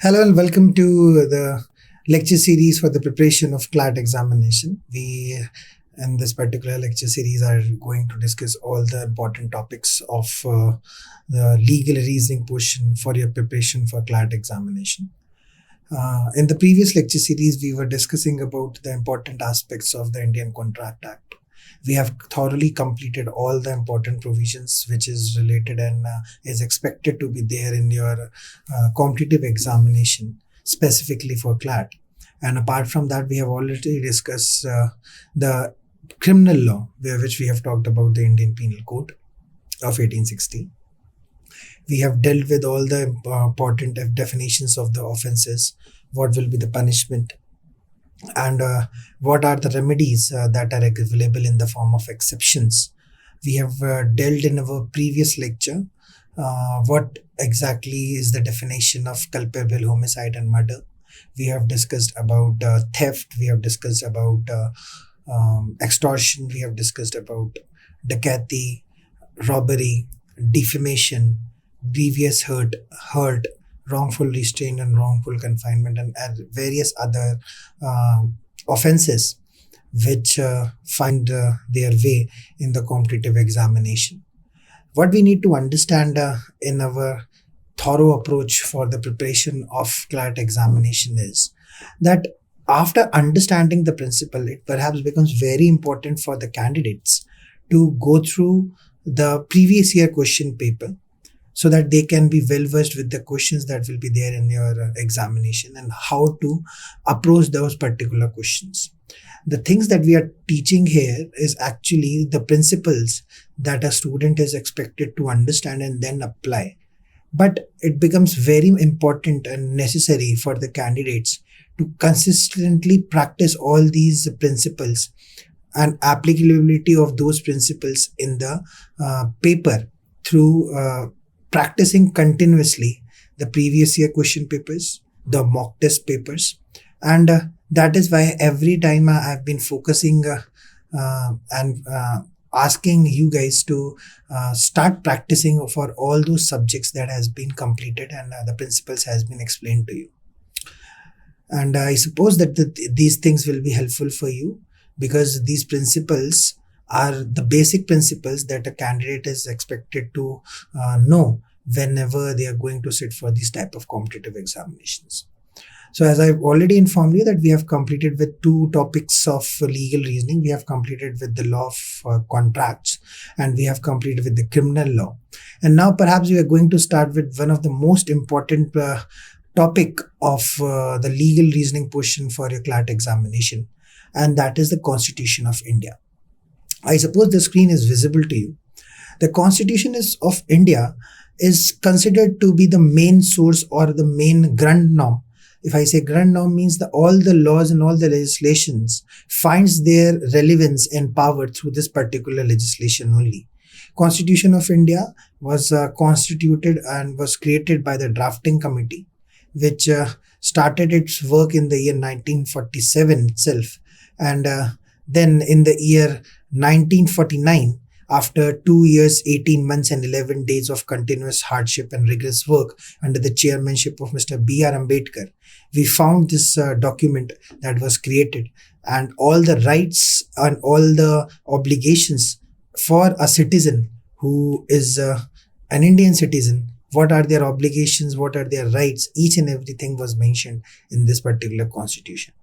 Hello and welcome to the lecture series for the preparation of CLAT examination. We, in this particular lecture series, are going to discuss all the important topics of the legal reasoning portion for your preparation for CLAT examination. In the previous lecture series, we were discussing about the important aspects of the Indian Contract Act. We have thoroughly completed all the important provisions which is related and is expected to be there in your competitive examination, specifically for CLAT. And apart from that, we have already discussed the criminal law, which we have talked about the Indian Penal Code of 1860. We have dealt with all the important definitions of the offences, what will be the punishment, and what are the remedies that are available in the form of exceptions. We have dealt in our previous lecture what exactly is the definition of culpable homicide and murder. We have discussed about theft, we have discussed about extortion, we have discussed about dacoity, robbery, defamation, grievous hurt, wrongful restraint and wrongful confinement, and various other offences which find their way in the competitive examination. What we need to understand in our thorough approach for the preparation of CLAT examination is that after understanding the principle, it perhaps becomes very important for the candidates to go through the previous year question paper, so that they can be well versed with the questions that will be there in your examination and how to approach those particular questions. The things that we are teaching here is actually the principles that a student is expected to understand and then apply. But it becomes very important and necessary for the candidates to consistently practice all these principles and applicability of those principles in the paper through practicing continuously the previous year question papers, the mock test papers, and that is why every time I've been focusing and asking you guys to start practicing for all those subjects that has been completed and the principles has been explained to you. And I suppose that these things will be helpful for you, because these principles are the basic principles that a candidate is expected to know whenever they are going to sit for these type of competitive examinations. So as I've already informed you that we have completed with two topics of legal reasoning. We have completed with the law of contracts, and we have completed with the criminal law. And now perhaps we are going to start with one of the most important topic of the legal reasoning portion for your CLAT examination, and that is the Constitution of India. I suppose the screen is visible to you. The Constitution of India is considered to be the main source or the main grand norm. If I say grand norm, means that all the laws and all the legislations finds their relevance and power through this particular legislation only. Constitution of India was constituted and was created by the drafting committee, which started its work in the year 1947 itself, and then in the year 1949, after 2 years, 18 months and 11 days of continuous hardship and rigorous work under the chairmanship of Mr. B.R. Ambedkar, we found this document that was created, and all the rights and all the obligations for a citizen who is an Indian citizen. What are their obligations? What are their rights? Each and everything was mentioned in this particular constitution.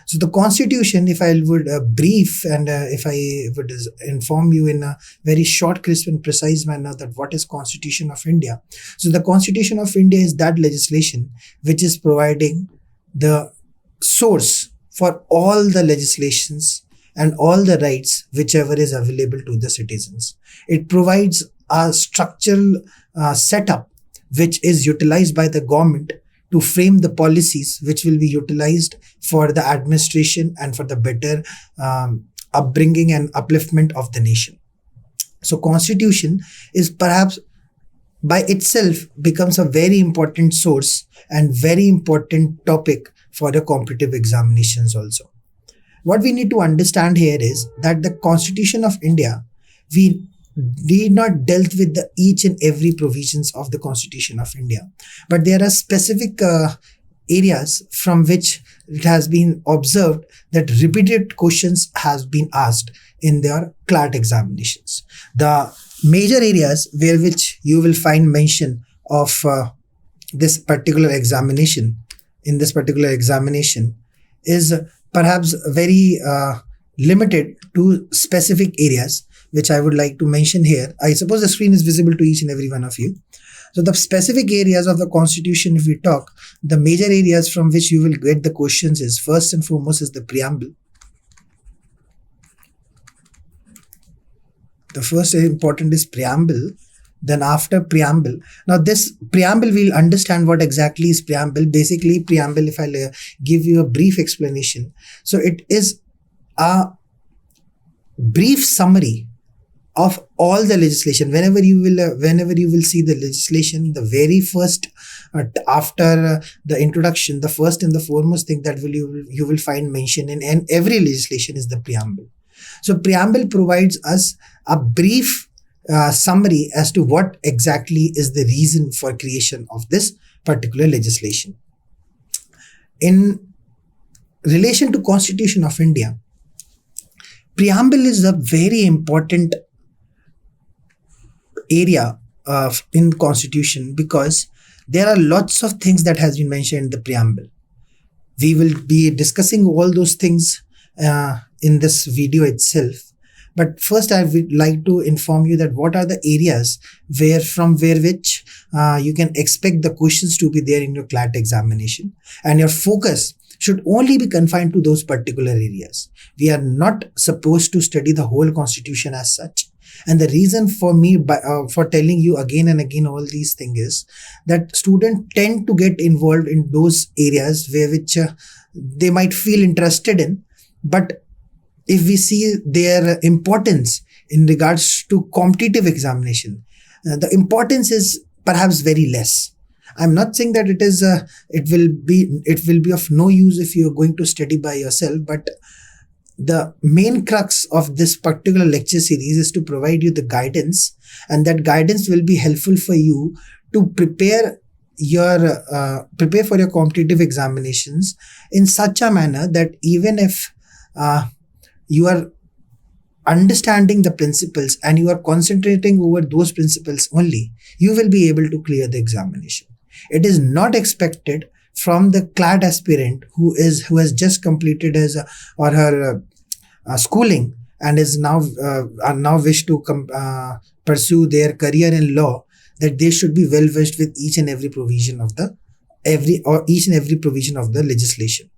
So the Constitution, if I would brief and if I would inform you in a very short, crisp and precise manner that what is Constitution of India. So the Constitution of India is that legislation which is providing the source for all the legislations and all the rights whichever is available to the citizens. It provides a structural setup which is utilized by the government to frame the policies which will be utilized for the administration and for the better upbringing and upliftment of the nation. So Constitution is perhaps by itself becomes a very important source and very important topic for the competitive examinations also. What we need to understand here is that the Constitution of India, we need not dealt with the each and every provisions of the Constitution of India, but there are specific areas from which it has been observed that repeated questions has been asked in their CLAT examinations. The major areas where which you will find mention of this particular examination is perhaps very limited to specific areas, which I would like to mention here. I suppose the screen is visible to each and every one of you. So the specific areas of the Constitution, if we talk, the major areas from which you will get the questions is, first and foremost, is the preamble. The first important is preamble. Then after preamble, now this preamble, we'll understand what exactly is preamble. Basically, preamble, if I'll give you a brief explanation. So it is a brief summary of all the legislation. Whenever you will see the legislation, the very first after the introduction, the first and the foremost thing that you will find mentioned in every legislation is the preamble. So preamble provides us a brief summary as to what exactly is the reason for creation of this particular legislation. In relation to Constitution of India, preamble is a very important area in Constitution, because there are lots of things that has been mentioned in the preamble. We will be discussing all those things in this video itself. But first, I would like to inform you that what are the areas from which you can expect the questions to be there in your CLAT examination, and your focus should only be confined to those particular areas. We are not supposed to study the whole Constitution as such. And the reason for me for telling you again and again all these things is that students tend to get involved in those areas which they might feel interested in. But if we see their importance in regards to competitive examination, the importance is perhaps very less. I'm not saying that it will be of no use if you are going to study by yourself, but the main crux of this particular lecture series is to provide you the guidance, and that guidance will be helpful for you to prepare for your competitive examinations in such a manner that even if you are understanding the principles and you are concentrating over those principles only, you will be able to clear the examination. It is not expected from the CLAT aspirant who has just completed his or her schooling and is now wish to pursue their career in law, that they should be well versed with each and every provision of the legislation.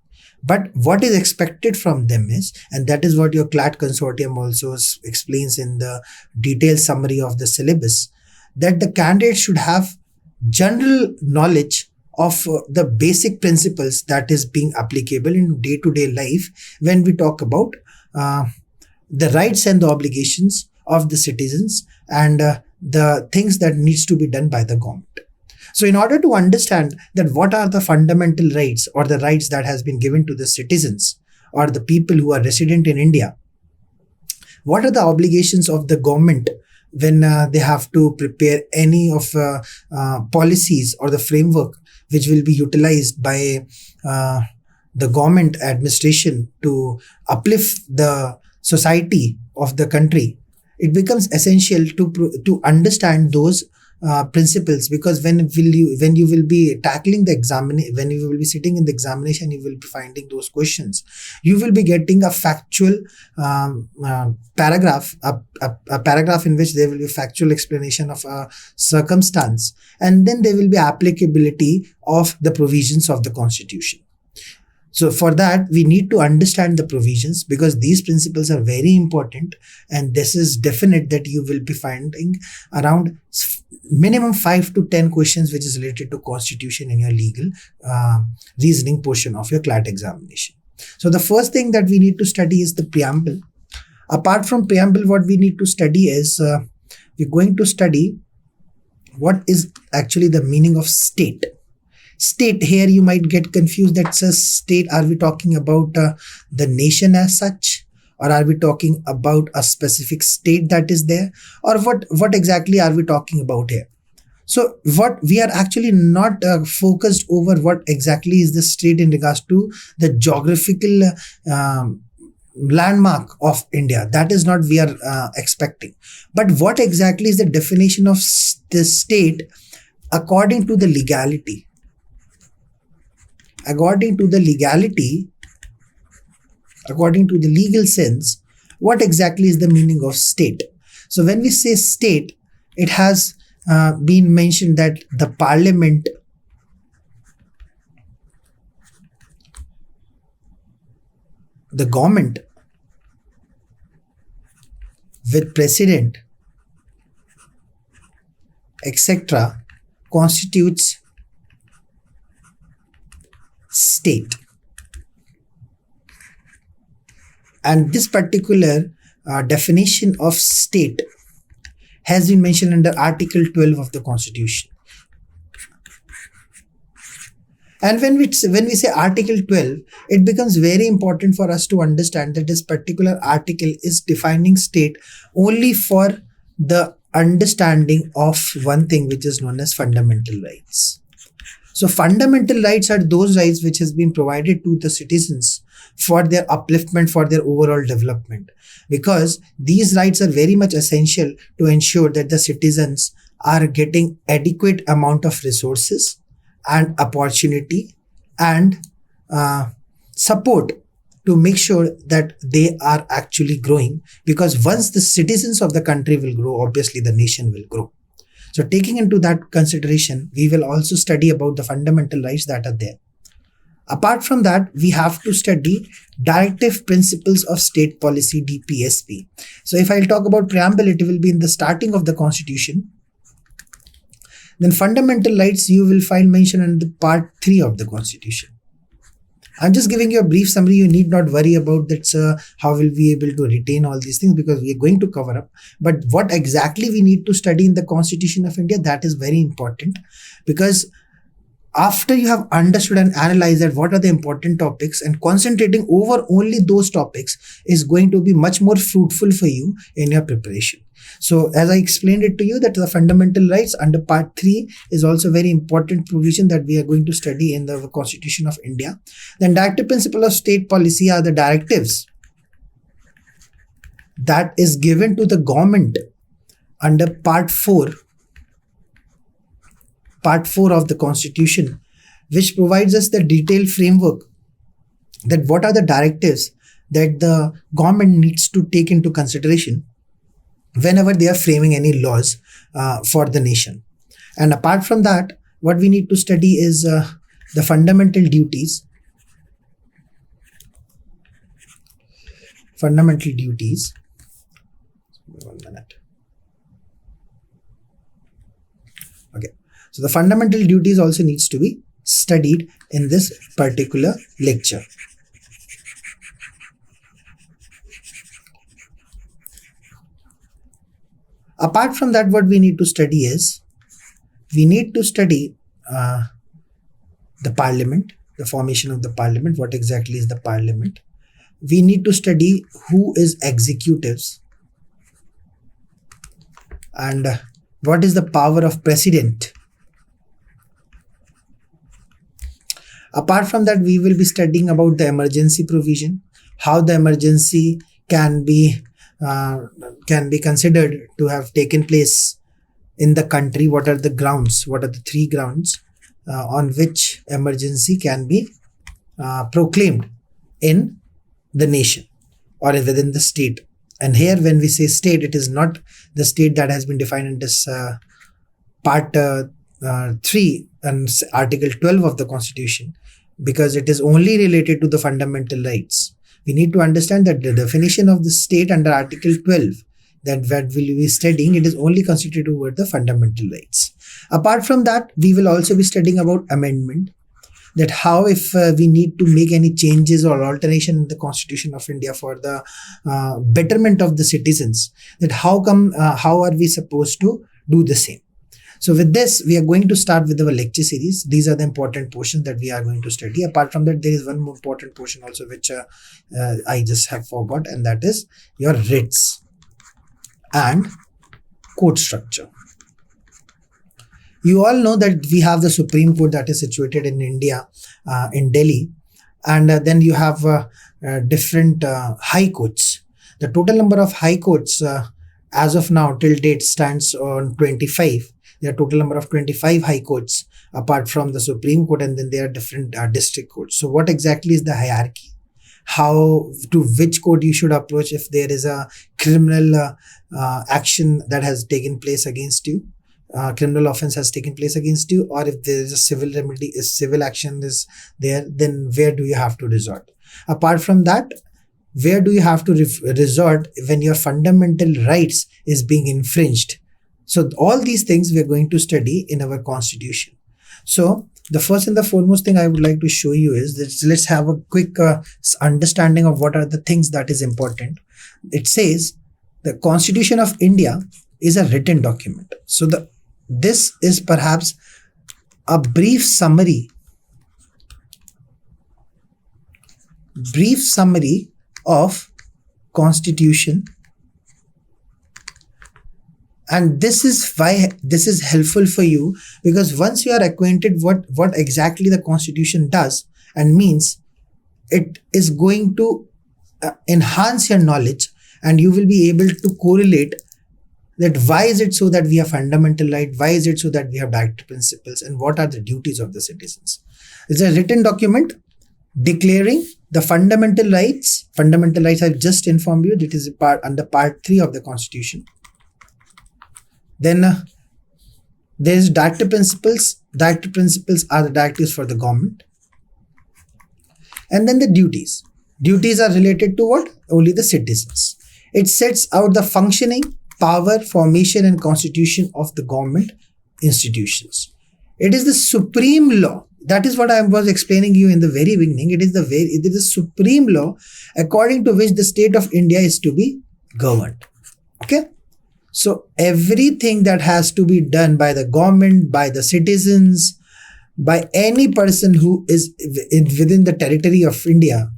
But what is expected from them is, and that is what your CLAT consortium also explains in the detailed summary of the syllabus, that the candidate should have general knowledge of the basic principles that is being applicable in day-to-day life when we talk about the rights and the obligations of the citizens and the things that needs to be done by the government. So in order to understand that what are the fundamental rights or the rights that has been given to the citizens or the people who are resident in India, what are the obligations of the government when they have to prepare any of policies or the framework which will be utilized by the government administration to uplift the society of the country, it becomes essential to understand those principles, because when you will be tackling the examination, when you will be sitting in the examination, you will be finding those questions. You will be getting a factual paragraph, a paragraph in which there will be factual explanation of a circumstance, and then there will be applicability of the provisions of the Constitution. So for that, we need to understand the provisions, because these principles are very important, and this is definite that you will be finding around minimum 5 to 10 questions which is related to Constitution in your legal reasoning portion of your CLAT examination. So the first thing that we need to study is the preamble. Apart from preamble, what we need to study is we're going to study what is actually the meaning of state. State, here you might get confused. That says state, are we talking about the nation as such, or are we talking about a specific state that is there, or what exactly are we talking about here? So what we are actually not focused over what exactly is the state in regards to the geographical landmark of India. That is not we are expecting. But what exactly is the definition of the state according to the legality? According to the legality, according to the legal sense, what exactly is the meaning of state? So when we say state, it has been mentioned that the parliament, the government with president, etc., constitutes state. And this particular definition of state has been mentioned under Article 12 of the Constitution. And when we say Article 12, it becomes very important for us to understand that this particular article is defining state only for the understanding of one thing which is known as fundamental rights. So fundamental rights are those rights which has been provided to the citizens for their upliftment, for their overall development, because these rights are very much essential to ensure that the citizens are getting adequate amount of resources and opportunity and support to make sure that they are actually growing, because once the citizens of the country will grow, obviously the nation will grow. So taking into that consideration, we will also study about the fundamental rights that are there. Apart from that, we have to study Directive Principles of State Policy, DPSP. So if I'll talk about preamble, it will be in the starting of the Constitution. Then fundamental rights you will find mentioned in the part 3 of the Constitution. I'm just giving you a brief summary. You need not worry about that, how will we be able to retain all these things, because we are going to cover up. But what exactly we need to study in the Constitution of India, that is very important, because after you have understood and analyzed that what are the important topics, and concentrating over only those topics is going to be much more fruitful for you in your preparation. So as I explained it to you, that the fundamental rights under part 3 is also very important provision that we are going to study in the Constitution of India. Then directive principle of state policy are the directives that is given to the government under part 4 of the Constitution, which provides us the detailed framework that what are the directives that the government needs to take into consideration whenever they are framing any laws for the nation. And apart from that, what we need to study is the fundamental duties. Fundamental duties. 1 minute. Okay. So the fundamental duties also needs to be studied in this particular lecture. Apart from that, what we need to study is, we need to study the parliament, the formation of the parliament, what exactly is the parliament. We need to study who is executives and what is the power of president. Apart from that, we will be studying about the emergency provision, how the emergency can be considered to have taken place in the country. What are the grounds? What are the 3 grounds on which emergency can be proclaimed in the nation or within the state? And here when we say state, it is not the state that has been defined in this part 3 and Article 12 of the Constitution, because it is only related to the fundamental rights. We need to understand that the definition of the state under Article 12 that what will be studying, it is only constituted over the fundamental rights. Apart from that, we will also be studying about amendment, that how if we need to make any changes or alteration in the Constitution of India for the betterment of the citizens, that how are we supposed to do the same. So with this, we are going to start with our lecture series. These are the important portions that we are going to study. Apart from that, there is one more important portion also which I just have forgot, and that is your writs and court structure. You all know that we have the Supreme Court that is situated in India, in Delhi, and then you have different high courts. The total number of high courts as of now till date stands on 25. There are total number of 25 high courts apart from the Supreme Court, and then there are different district courts. So what exactly is the hierarchy? How to which court you should approach if there is a criminal action that has taken place against you, criminal offense has taken place against you, or if there is a civil remedy, civil action is there, then where do you have to resort? Apart from that, where do you have to resort when your fundamental rights is being infringed? So all these things we are going to study in our constitution. So the first and the foremost thing I would like to show you is that let's have a quick understanding of what are the things that is important. It says the Constitution of India is a written document. So this is perhaps a brief summary of Constitution, and this is why this is helpful for you, because once you are acquainted what exactly the Constitution does and means, it is going to enhance your knowledge, and you will be able to correlate that why is it so that we have fundamental right, why is it so that we have direct principles, and what are the duties of the citizens. It's a written document declaring the fundamental rights. Fundamental rights, I've just informed you, that is under part 3 of the Constitution. Then there is directive principles. Directive principles are the directives for the government. And then the duties. Duties are related to what? Only the citizens. It sets out the functioning, power, formation and constitution of the government institutions. It is the supreme law. That is what I was explaining you in the very beginning. It is the supreme law according to which the state of India is to be governed. Okay. So everything that has to be done by the government, by the citizens, by any person who is within the territory of India,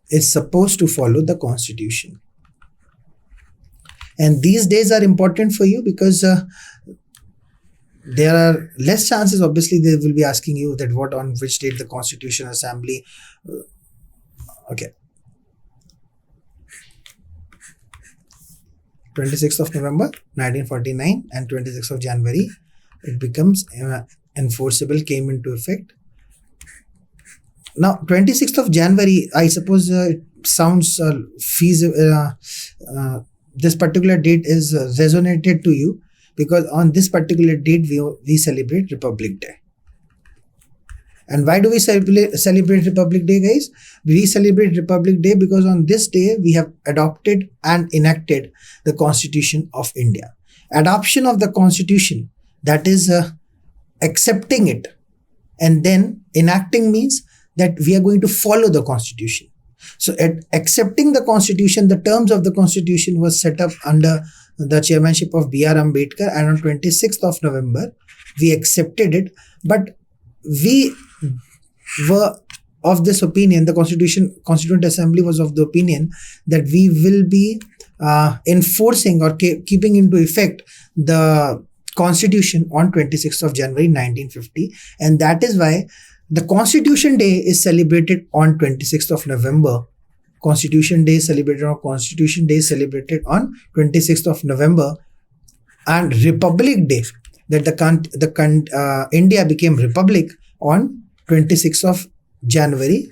is supposed to follow the Constitution. And these days are important for you because there are less chances. Obviously, they will be asking you that what on which date the Constitution Assembly. Okay. 26th of November 1949 and 26th of January, it becomes enforceable, came into effect. Now, 26th of January, I suppose it sounds feasible. This particular date is resonated to you because on this particular date, we celebrate Republic Day. And why do we celebrate Republic Day, guys? We celebrate Republic Day because on this day, we have adopted and enacted the Constitution of India. Adoption of the Constitution, that is accepting it, and then enacting means that we are going to follow the Constitution. So at accepting the Constitution, the terms of the Constitution was set up under the chairmanship of B.R. Ambedkar, and on 26th of November, we accepted it. But we were of this opinion, the Constituent Assembly was of the opinion that we will be enforcing or keeping into effect the Constitution on 26th of January 1950. And that is why the Constitution Day is celebrated on 26th of November. Constitution Day is celebrated on 26th of November, and Republic Day, that India became Republic on 26th of January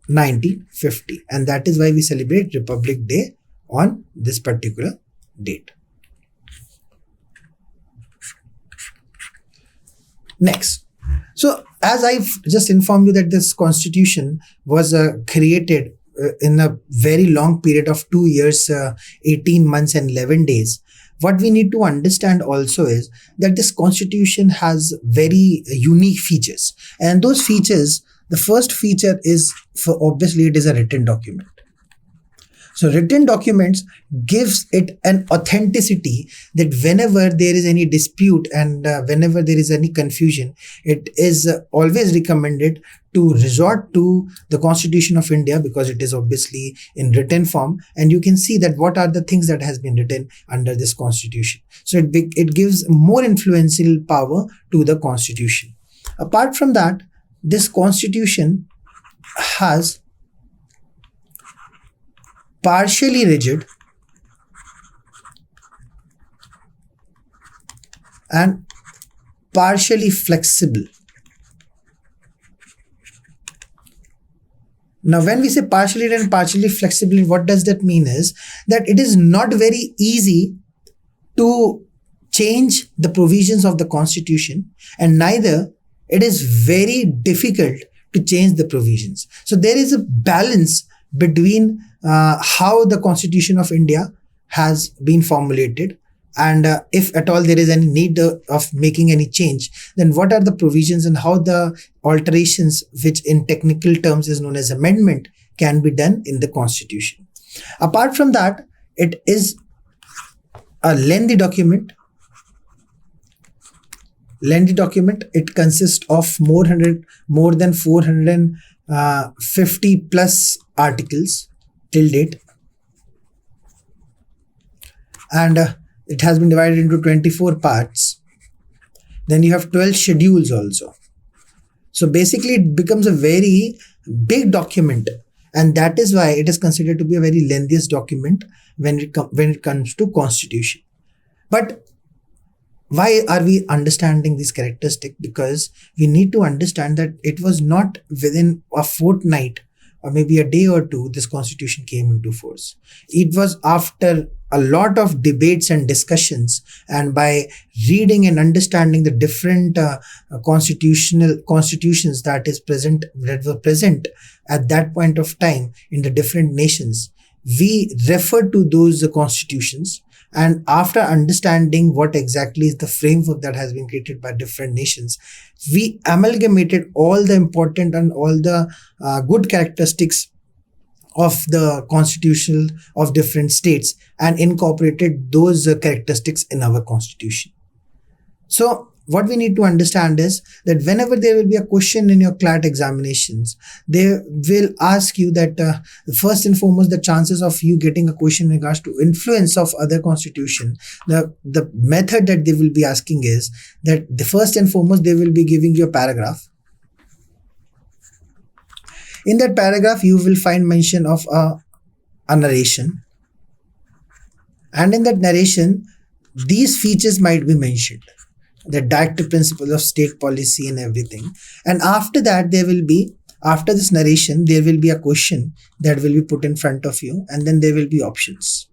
1950, and that is why we celebrate Republic Day on this particular date. Next. So, as I've just informed you that this Constitution was created in a very long period of 2 years, 18 months and 11 days. What we need to understand also is that this Constitution has very unique features. And those features, the first feature is, obviously it is a written document. So written documents gives it an authenticity that whenever there is any dispute and whenever there is any confusion, it is always recommended to resort to the Constitution of India, because it is obviously in written form, and you can see that what are the things that has been written under this Constitution. So it gives more influential power to the Constitution. Apart from that, this Constitution has partially rigid and partially flexible. Now, when we say partially rigid and partially flexible, what does that mean is that it is not very easy to change the provisions of the Constitution, and neither it is very difficult to change the provisions. So there is a balance between how the Constitution of India has been formulated, and if at all there is any need of making any change, then what are the provisions and how the alterations, which in technical terms is known as amendment, can be done in the Constitution. Apart from that, it is a lengthy document. It consists of more than 450 plus articles till date, and it has been divided into 24 parts. Then you have 12 schedules also. So basically it becomes a very big document, and that is why it is considered to be a very lengthiest document when it comes to Constitution. But why are we understanding these characteristics? Because we need to understand that it was not within a fortnight or maybe a day or two this Constitution came into force. It was after a lot of debates and discussions, and by reading and understanding the different constitutions that were present at that point of time in the different nations, we refer to those constitutions. And after understanding what exactly is the framework that has been created by different nations, we amalgamated all the important and all the good characteristics of the constitution of different states and incorporated those characteristics in our Constitution. So what we need to understand is that whenever there will be a question in your CLAT examinations, they will ask you that first and foremost, the chances of you getting a question in regards to influence of other constitution, the method that they will be asking is that the first and foremost, they will be giving you a paragraph. In that paragraph, you will find mention of a narration. And in that narration, these features might be mentioned. The directive principles of state policy and everything. And after that, after this narration, there will be a question that will be put in front of you, and then there will be options.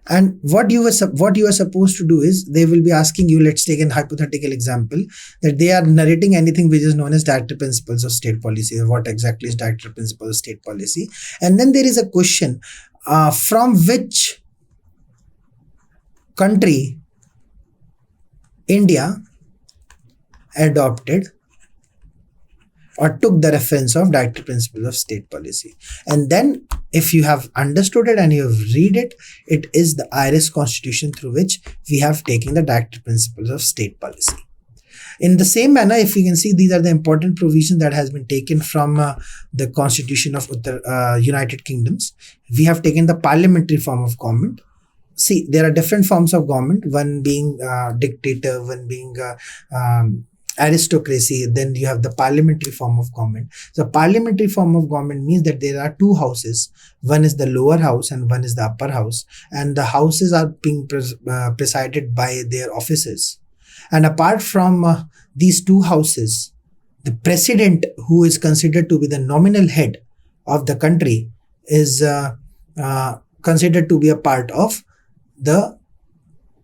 And what you are supposed to do is, they will be asking you, let's take a hypothetical example, that they are narrating anything which is known as directive principles of state policy, or what exactly is directive principles of state policy. And then there is a question, from which country India adopted or took the reference of directive principles of state policy. And then if you have understood it and you have read it, it is the Irish Constitution through which we have taken the directive principles of state policy. In the same manner, if you can see, these are the important provisions that has been taken from the Constitution of United Kingdoms. We have taken the parliamentary form of government. See, there are different forms of government, one being dictator, one being aristocracy, then you have the parliamentary form of government. So parliamentary form of government means that there are two houses. One is the lower house and one is the upper house. And the houses are being presided by their officers. And apart from these two houses, the president, who is considered to be the nominal head of the country, is considered to be a part of the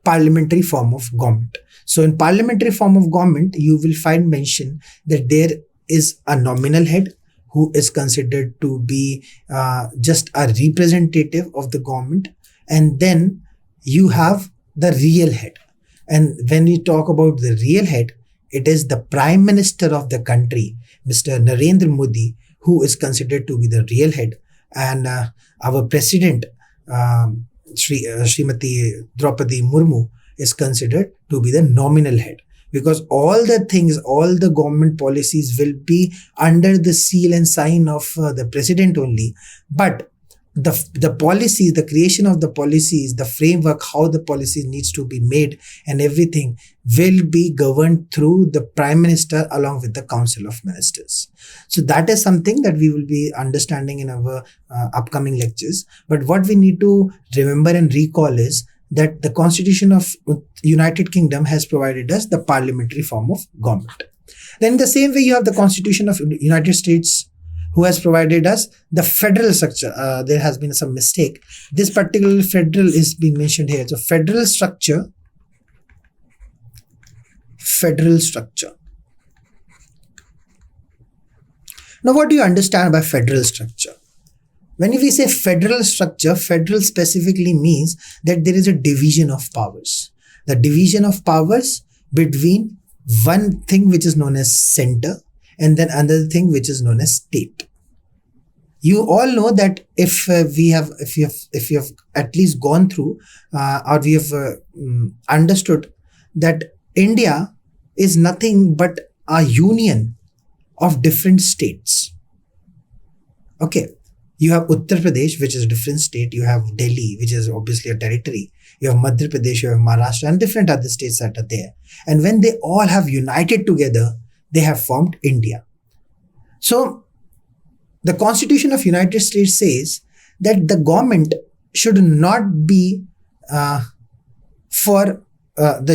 parliamentary form of government. So in parliamentary form of government, you will find mention that there is a nominal head who is considered to be just a representative of the government. And then you have the real head. And when we talk about the real head, it is the Prime Minister of the country, Mr. Narendra Modi, who is considered to be the real head. and our president, Srimati Draupadi Murmu, is considered to be the nominal head, because all the things, all the government policies will be under the seal and sign of the president only. But the policies, the creation of the policies, the framework, how the policy needs to be made and everything will be governed through the Prime Minister along with the Council of Ministers. So that is something that we will be understanding in our upcoming lectures. But what we need to remember and recall is that the Constitution of United Kingdom has provided us the parliamentary form of government. Then in the same way, you have the Constitution of United States, who has provided us the federal structure. There has been some mistake. This particular federal is being mentioned here. So federal structure. Now what do you understand by federal structure? When we say federal structure, federal specifically means that there is a division of powers. The division of powers between one thing which is known as center and then another thing which is known as state. You all know that if you have at least gone through or we have understood that India is nothing but a union of different states. Okay. You have Uttar Pradesh, which is a different state. You have Delhi, which is obviously a territory. You have Madhya Pradesh, you have Maharashtra, and different other states that are there. And when they all have united together, they have formed India. So, the Constitution of United States says that the government should not be the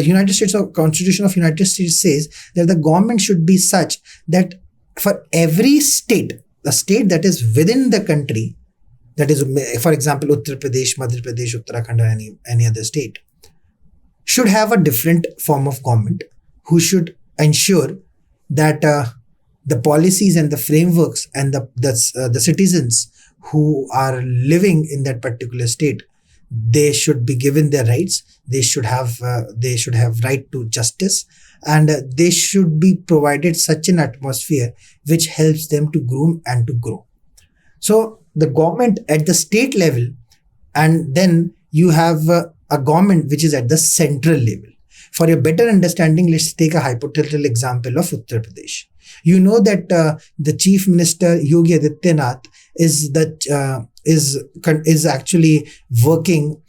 United States Constitution of United States says that the government should be such that for every state, the state that is within the country, that is, for example, Uttar Pradesh, Madhya Pradesh, Uttarakhand, or any other state, should have a different form of government who should ensure that the policies and the frameworks and the citizens who are living in that particular state, they should be given their rights. They should have right to justice, and they should be provided such an atmosphere which helps them to groom and to grow. So the government at the state level, and then you have a government which is at the central level. For your better understanding, let's take a hypothetical example of Uttar Pradesh. You know that the Chief Minister Yogi Adityanath is actually working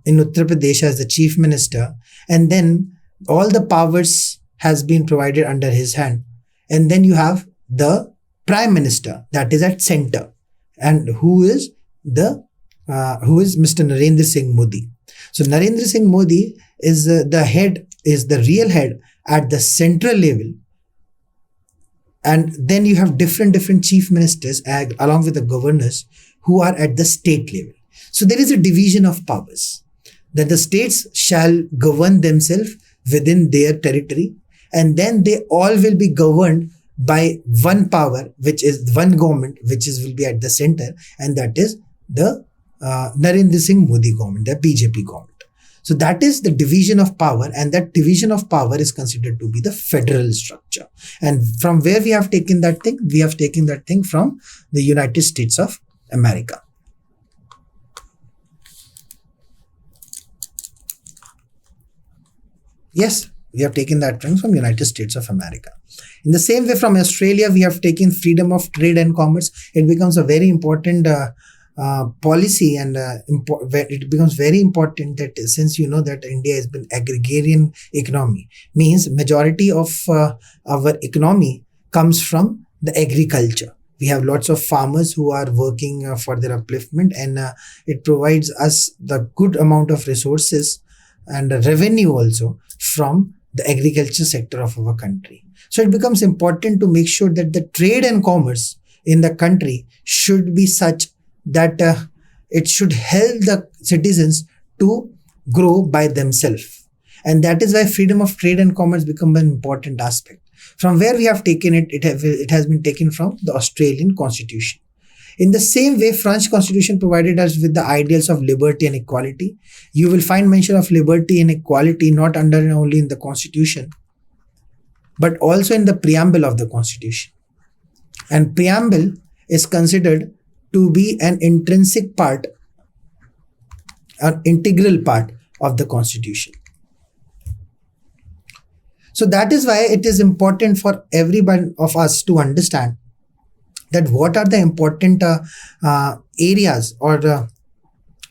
in Uttar Pradesh as the Chief Minister, and then all the powers has been provided under his hand. And then you have the Prime Minister that is at center, and who is Mr. Narendra Singh Modi. So Narendra Singh Modi is the real head at the central level. And then you have different chief ministers along with the governors who are at the state level. So there is a division of powers, that the states shall govern themselves within their territory, and then they all will be governed by one power, which is one government, will be at the center, and that is the Narendra Singh Modi government, the BJP government. So that is the division of power, and that division of power is considered to be the federal structure. And from where we have taken that thing? We have taken that thing from the United States of America. Yes, we have taken that thing from United States of America. In the same way, from Australia, we have taken freedom of trade and commerce. It becomes a very important policy, and it becomes very important that since you know that India has been agrarian economy, means majority of our economy comes from the agriculture. We have lots of farmers who are working for their upliftment, and it provides us the good amount of resources and revenue also from the agriculture sector of our country. So it becomes important to make sure that the trade and commerce in the country should be such that it should help the citizens to grow by themselves. And that is why freedom of trade and commerce become an important aspect. From where we have taken it, it has been taken from the Australian Constitution. In the same way, French Constitution provided us with the ideals of liberty and equality. You will find mention of liberty and equality not only in the Constitution, but also in the preamble of the Constitution. And preamble is considered to be an intrinsic part, an integral part of the Constitution. So that is why it is important for every one of us to understand that what are the important areas, or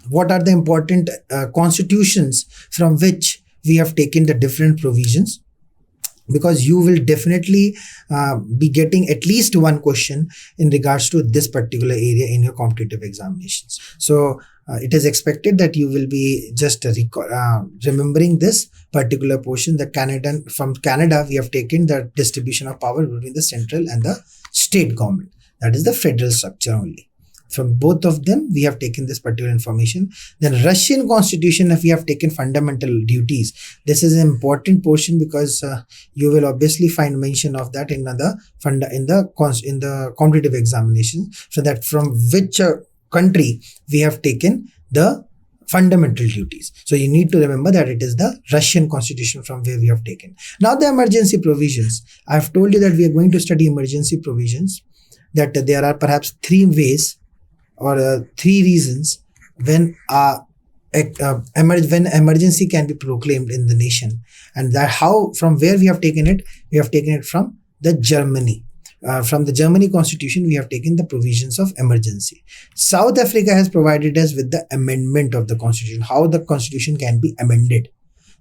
what are the important constitutions from which we have taken the different provisions, because you will definitely be getting at least one question in regards to this particular area in your competitive examinations. So it is expected that you will be just remembering this particular portion. From Canada, we have taken the distribution of power between the central and the state government. That is the federal structure only. From both of them, we have taken this particular information. Then Russian constitution, if we have taken fundamental duties. This is an important portion because you will obviously find mention of that in the competitive examination. So that from which country we have taken the fundamental duties. So you need to remember that it is the Russian constitution from where we have taken. Now the emergency provisions. I have told you that we are going to study emergency provisions, that there are perhaps three ways or three reasons when emergency can be proclaimed in the nation, and that from where we have taken it from the Germany. From the Germany constitution, we have taken the provisions of emergency. South Africa has provided us with the amendment of the constitution, how the constitution can be amended.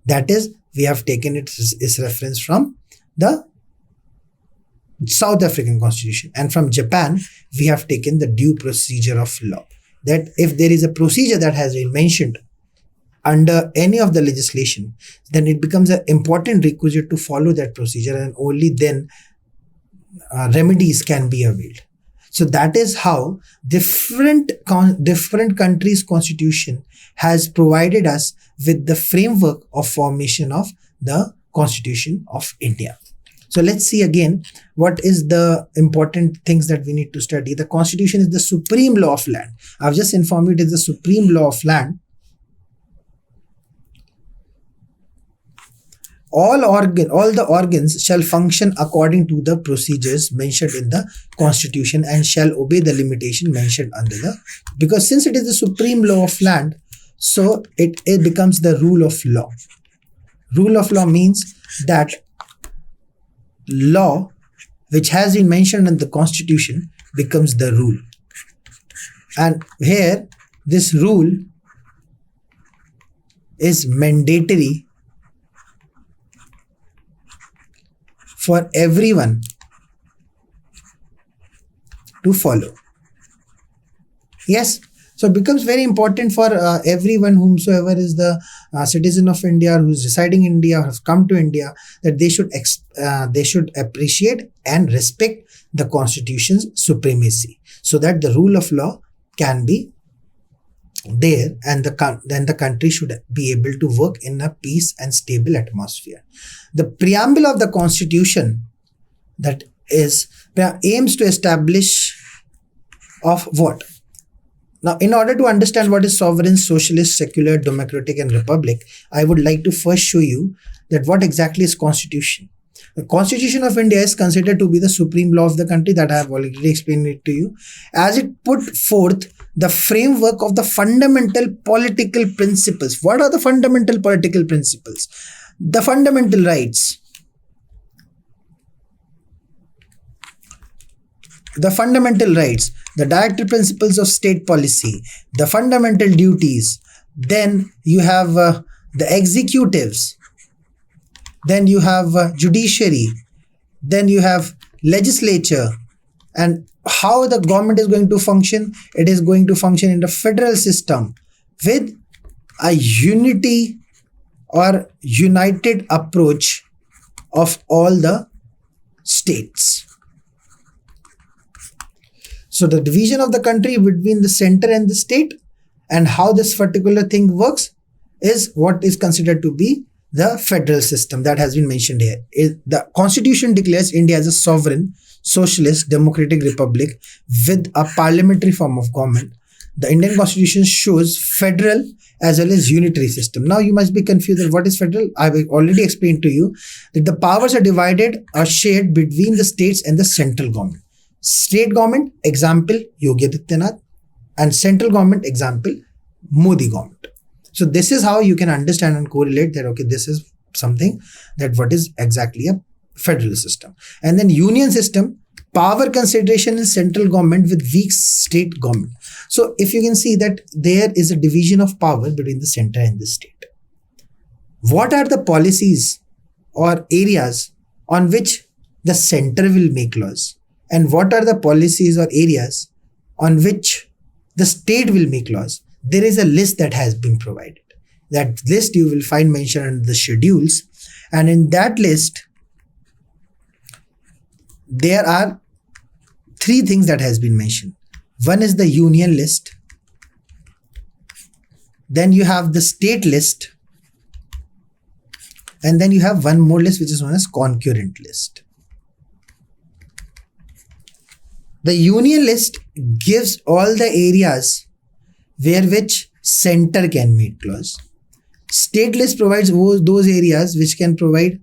That is, we have taken it as reference from the South African constitution. And from Japan, we have taken the due procedure of law. That if there is a procedure that has been mentioned under any of the legislation, then it becomes an important requisite to follow that procedure, and only then remedies can be availed. So that is how different countries' constitution has provided us with the framework of formation of the Constitution of India. So let's see again what is the important things that we need to study. The Constitution is the supreme law of land. I've just informed you it is the supreme law of land. All the organs shall function according to the procedures mentioned in the Constitution and shall obey the limitation mentioned under the, because since it is the supreme law of land, so it becomes the rule of law. Rule of law means that law which has been mentioned in the Constitution becomes the rule. And here this rule is mandatory for everyone to follow. Yes, so it becomes very important for everyone, whomsoever is the citizen of India, who is residing in India, or has come to India, that they should appreciate and respect the Constitution's supremacy, so that the rule of law can be there, and then the country should be able to work in a peace and stable atmosphere. The preamble of the Constitution, that is, aims to establish of what? Now, in order to understand what is sovereign, socialist, secular, democratic and republic, I would like to first show you that what exactly is Constitution. The Constitution of India is considered to be the supreme law of the country, that I have already explained it to you, as it put forth the framework of the fundamental political principles. What are the fundamental political principles? The fundamental rights, the directive principles of state policy, the fundamental duties, then you have the executives, then you have judiciary, then you have legislature, and how the government is going to function. It is going to function in the federal system with a unity or united approach of all the states. So the division of the country between the center and the state, and how this particular thing works, is what is considered to be the federal system that has been mentioned here. The Constitution declares India as a sovereign, socialist, democratic republic with a parliamentary form of government. The Indian Constitution shows federal as well as unitary system. Now you must be confused that what is federal. I have already explained to you that the powers are divided or shared between the states and the central government. State government, example, Yogi Adityanath. And central government example, Modi government. So this is how you can understand and correlate that, okay, this is something that what is exactly a federal system. And then union system, power concentration in central government with weak state government. So if you can see that there is a division of power between the center and the state. What are the policies or areas on which the center will make laws? And what are the policies or areas on which the state will make laws? There is a list that has been provided. That list you will find mentioned under the schedules. And in that list, there are 3 things that has been mentioned. One is the union list. Then you have the state list. And then you have one more list which is known as concurrent list. The union list gives all the areas where which center can make laws. State list provides those areas which can provide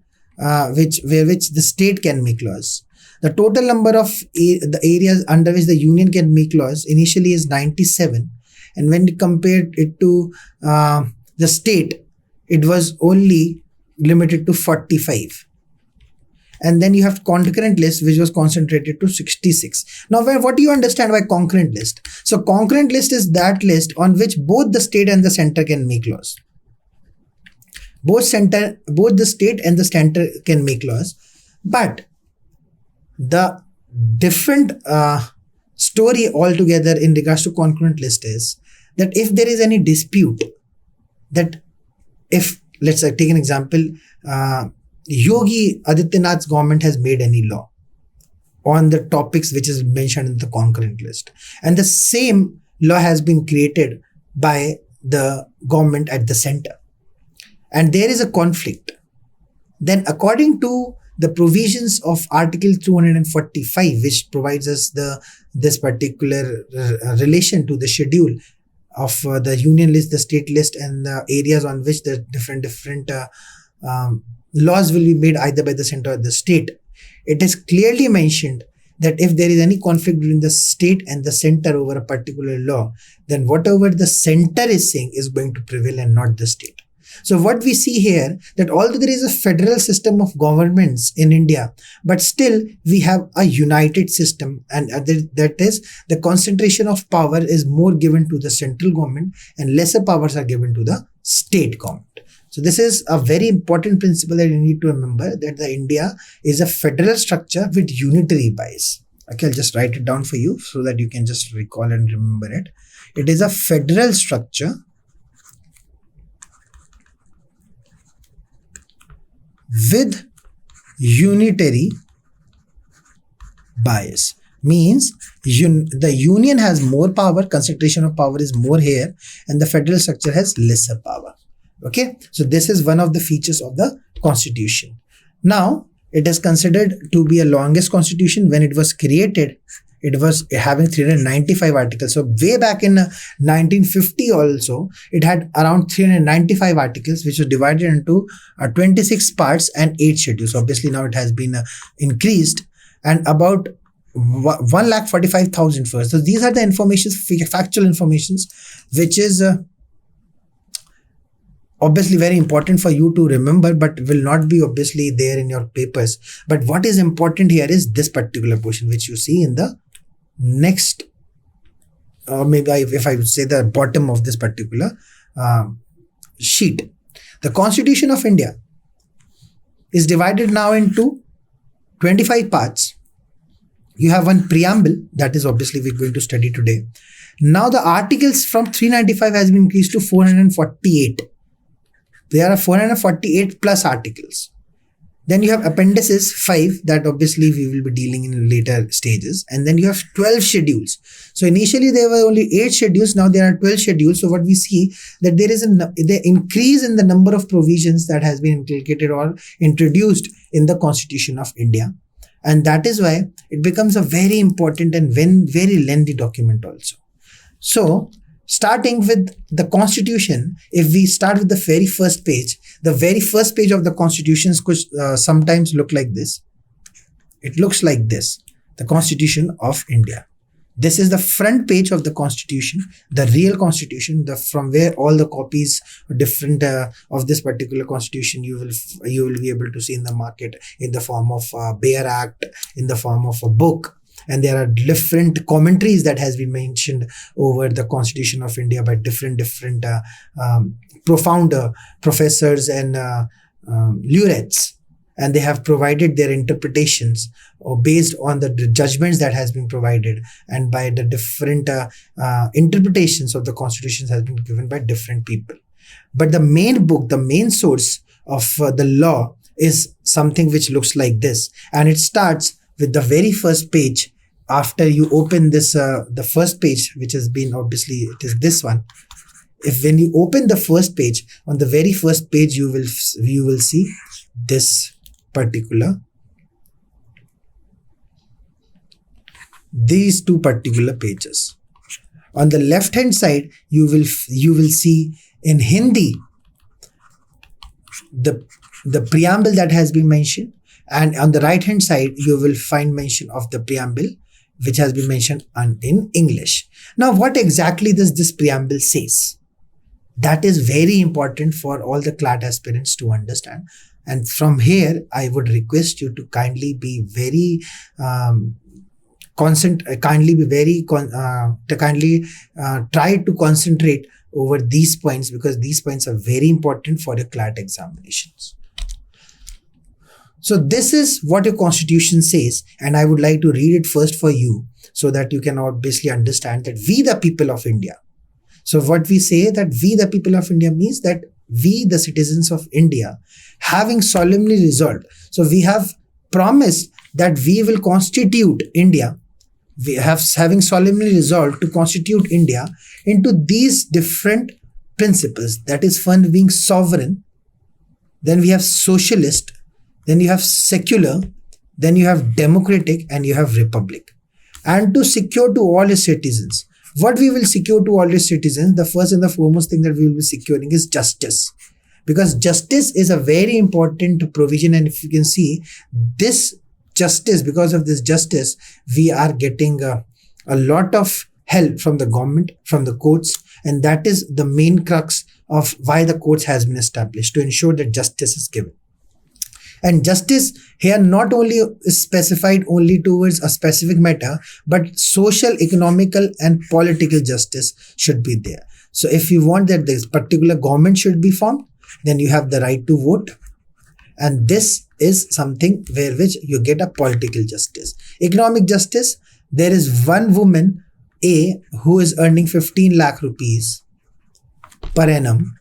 which the state can make laws. The total number of the areas under which the union can make laws initially is 97, and when you compare it to the state, it was only limited to 45. And then you have concurrent list, which was concentrated to 66. Now, what do you understand by concurrent list? So concurrent list is that list on which both the state and the center can make laws. Both the state and the center can make laws. But the different story altogether in regards to concurrent list is that if there is any dispute, that if, let's say, take an example, Yogi Adityanath's government has made any law on the topics which is mentioned in the concurrent list, and the same law has been created by the government at the center, and there is a conflict, then according to the provisions of Article 245, which provides us this particular relation to the schedule of the union list, the state list, and the areas on which the different laws will be made either by the center or the state, it is clearly mentioned that if there is any conflict between the state and the center over a particular law, then whatever the center is saying is going to prevail and not the state. So what we see here, that although there is a federal system of governments in India, but still we have a united system, and that is the concentration of power is more given to the central government and lesser powers are given to the state government. So this is a very important principle that you need to remember, that the India is a federal structure with unitary bias. Okay, I'll just write it down for you so that you can just recall and remember it. It is a federal structure with unitary bias. Means the union has more power, concentration of power is more here, and the federal structure has lesser power. Okay, so this is one of the features of the constitution. Now, it is considered to be a longest constitution. When it was created, it was having 395 articles. So way back in 1950 also, it had around 395 articles, which was divided into 26 parts and 8 schedules. So obviously now it has been increased, and about 1,45,000 first. So these are the information, factual informations, which is obviously very important for you to remember, but will not be obviously there in your papers. But what is important here is this particular portion, which you see in the next, or maybe if I would say the bottom of this particular sheet. The Constitution of India is divided now into 25 parts. You have one preamble, that is obviously we're going to study today. Now the articles from 395 has been increased to 448. There are 448 plus articles. Then you have appendices 5 that obviously we will be dealing in later stages. And then you have 12 schedules. So initially there were only 8 schedules. Now there are 12 schedules. So what we see that there is the increase in the number of provisions that has been inculcated or introduced in the Constitution of India. And that is why it becomes a very important and very lengthy document also. So starting with the Constitution, if we start with the very first page of the Constitutions could sometimes look like this. It looks like this, the Constitution of India. This is the front page of the constitution, the real constitution, from where all the copies different of this particular constitution you will be able to see in the market in the form of Bare Act, in the form of a book. And there are different commentaries that has been mentioned over the Constitution of India by different profound professors and laureates. And they have provided their interpretations based on the judgments that has been provided, and by the different interpretations of the constitutions has been given by different people. But the main book, the main source of the law is something which looks like this. And it starts with the very first page. After you open this, the first page, which has been obviously, it is this one. When you open the first page, on the very first page, you will see this particular, these two particular pages. On the left hand side, you will see in Hindi the preamble that has been mentioned, and on the right hand side you will find mention of the preamble which has been mentioned in English. Now, what exactly does this preamble says? That is very important for all the CLAT aspirants to understand. And from here, I would request you to kindly be very try to concentrate over these points, because these points are very important for your CLAT examinations. So this is what your constitution says, and I would like to read it first for you so that you can obviously understand that we the people of India. So what we say that we the people of India means that we the citizens of India, having solemnly resolved. So we have promised that we will constitute India. We have having solemnly resolved to constitute India into these different principles. That is, one being sovereign, then we have socialist, then you have secular, then you have democratic, and you have republic. And to secure to all its citizens. What we will secure to all its citizens, the first and the foremost thing that we will be securing is justice. Because justice is a very important provision, and if you can see this justice, because of this justice, we are getting a lot of help from the government, from the courts, and that is the main crux of why the courts has been established, to ensure that justice is given. And justice here not only is specified only towards a specific matter, but social, economical, and political justice should be there. So if you want that this particular government should be formed, then you have the right to vote. And this is something where which you get a political justice. Economic justice, there is one woman, A, who is earning 15 lakh rupees per annum.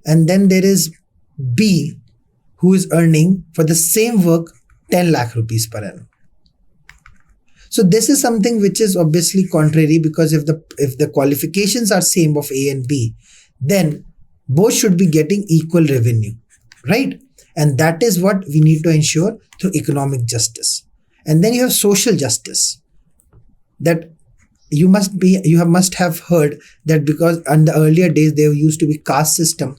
And then there is B, who is earning for the same work 10 lakh rupees per annum. So this is something which is obviously contrary, because if the qualifications are same of A and B, then both should be getting equal revenue, right? And that is what we need to ensure through economic justice. And then you have social justice, that you must have heard that because in the earlier days there used to be caste system,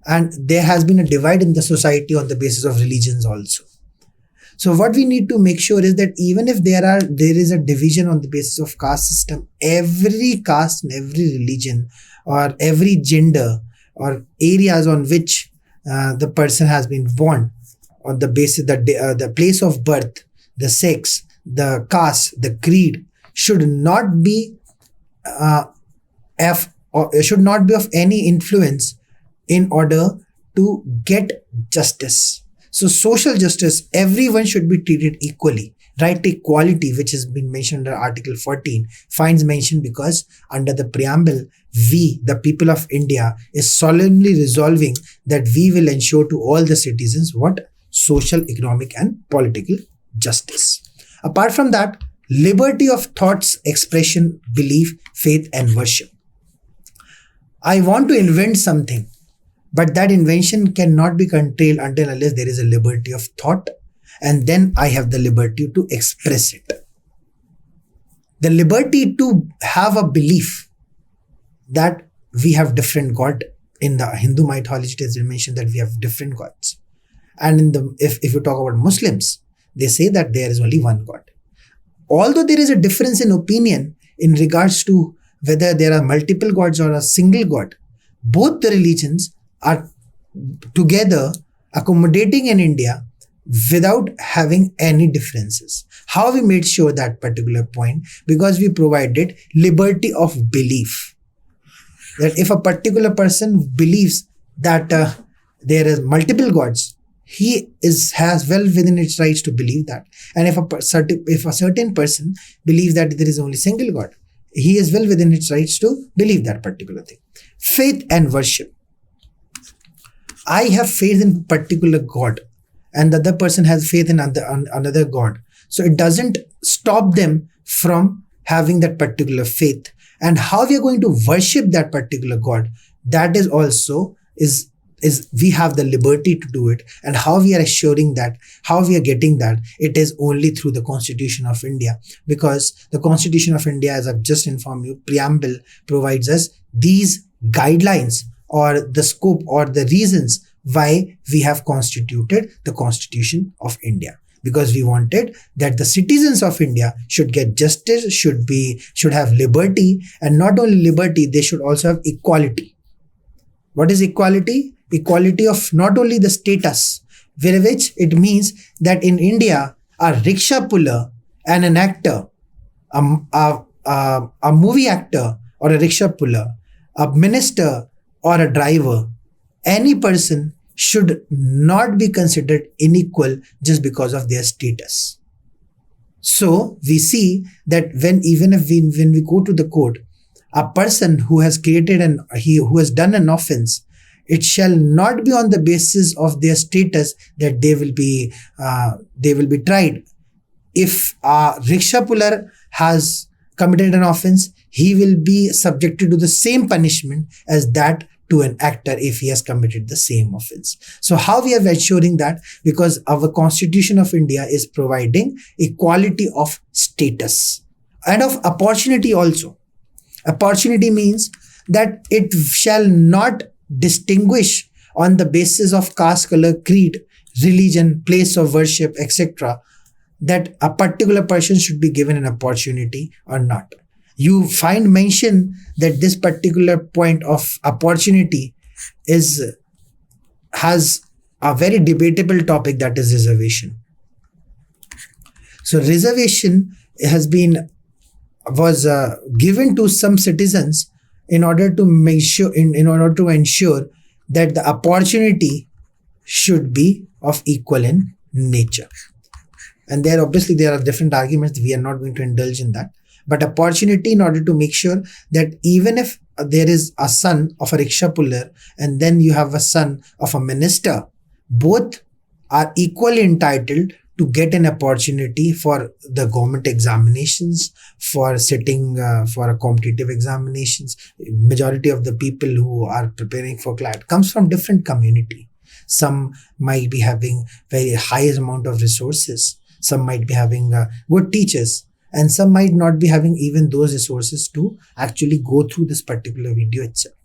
and there has been a divide in the society on the basis of religions also. So what we need to make sure is that even if there is a division on the basis of caste system, every caste and every religion or every gender or areas on which the person has been born, on the basis that the place of birth, the sex, the caste, the creed should not be of any influence in order to get justice. So social justice, everyone should be treated equally. Right to equality, which has been mentioned under Article 14, finds mention because under the preamble, we, the people of India, is solemnly resolving that we will ensure to all the citizens what? Social, economic, and political justice. Apart from that, liberty of thoughts, expression, belief, faith, and worship. I want to invent something, but that invention cannot be curtailed until unless there is a liberty of thought, and then I have the liberty to express it. The liberty to have a belief that we have different God. In the Hindu mythology, it is mentioned that we have different gods. And if you talk about Muslims, they say that there is only one God. although there is a difference in opinion in regards to whether there are multiple gods or a single god, both the religions are together accommodating in India without having any differences. How we made sure that particular point? Because we provided liberty of belief. That if a particular person believes that there is multiple gods, he has well within its rights to believe that. And if a certain person believes that there is only single God, he is well within its rights to believe that particular thing. Faith and worship. I have faith in particular God, and the other person has faith in another God. So it doesn't stop them from having that particular faith. And how we are going to worship that particular God, that is also is we have the liberty to do it. And how we are assuring that, how we are getting that, it is only through the Constitution of India. Because the Constitution of India, as I've just informed you, Preamble provides us these guidelines or the scope or the reasons why we have constituted the Constitution of India. Because we wanted that the citizens of India should get justice, should have liberty, and not only liberty, they should also have equality. What is equality? Equality of not only the status, which it means that in India, a rickshaw puller and an actor, a movie actor or a rickshaw puller, a minister or a driver, any person should not be considered unequal just because of their status. So we see that when we go to the court, a person who has who has done an offense, it shall not be on the basis of their status that they will be tried. If a rickshaw puller has committed an offense, he will be subjected to the same punishment as that to an actor if he has committed the same offense. So how we are ensuring that? Because our Constitution of India is providing equality of status and of opportunity also. Opportunity means that it shall not distinguish on the basis of caste, color, creed, religion, place of worship, etc. that a particular person should be given an opportunity or not. You find mention that this particular point of opportunity has a very debatable topic, that is reservation. So reservation was given to some citizens in order to make sure, in order to ensure that the opportunity should be of equal in nature. And there are different arguments. We are not going to indulge in that. But opportunity in order to make sure that even if there is a son of a rickshaw puller and then you have a son of a minister, both are equally entitled to get an opportunity for the government examinations, for sitting for a competitive examinations. Majority of the people who are preparing for CLAT comes from different community. Some might be having very highest amount of resources. Some might be having good teachers. And some might not be having even those resources to actually go through this particular video itself.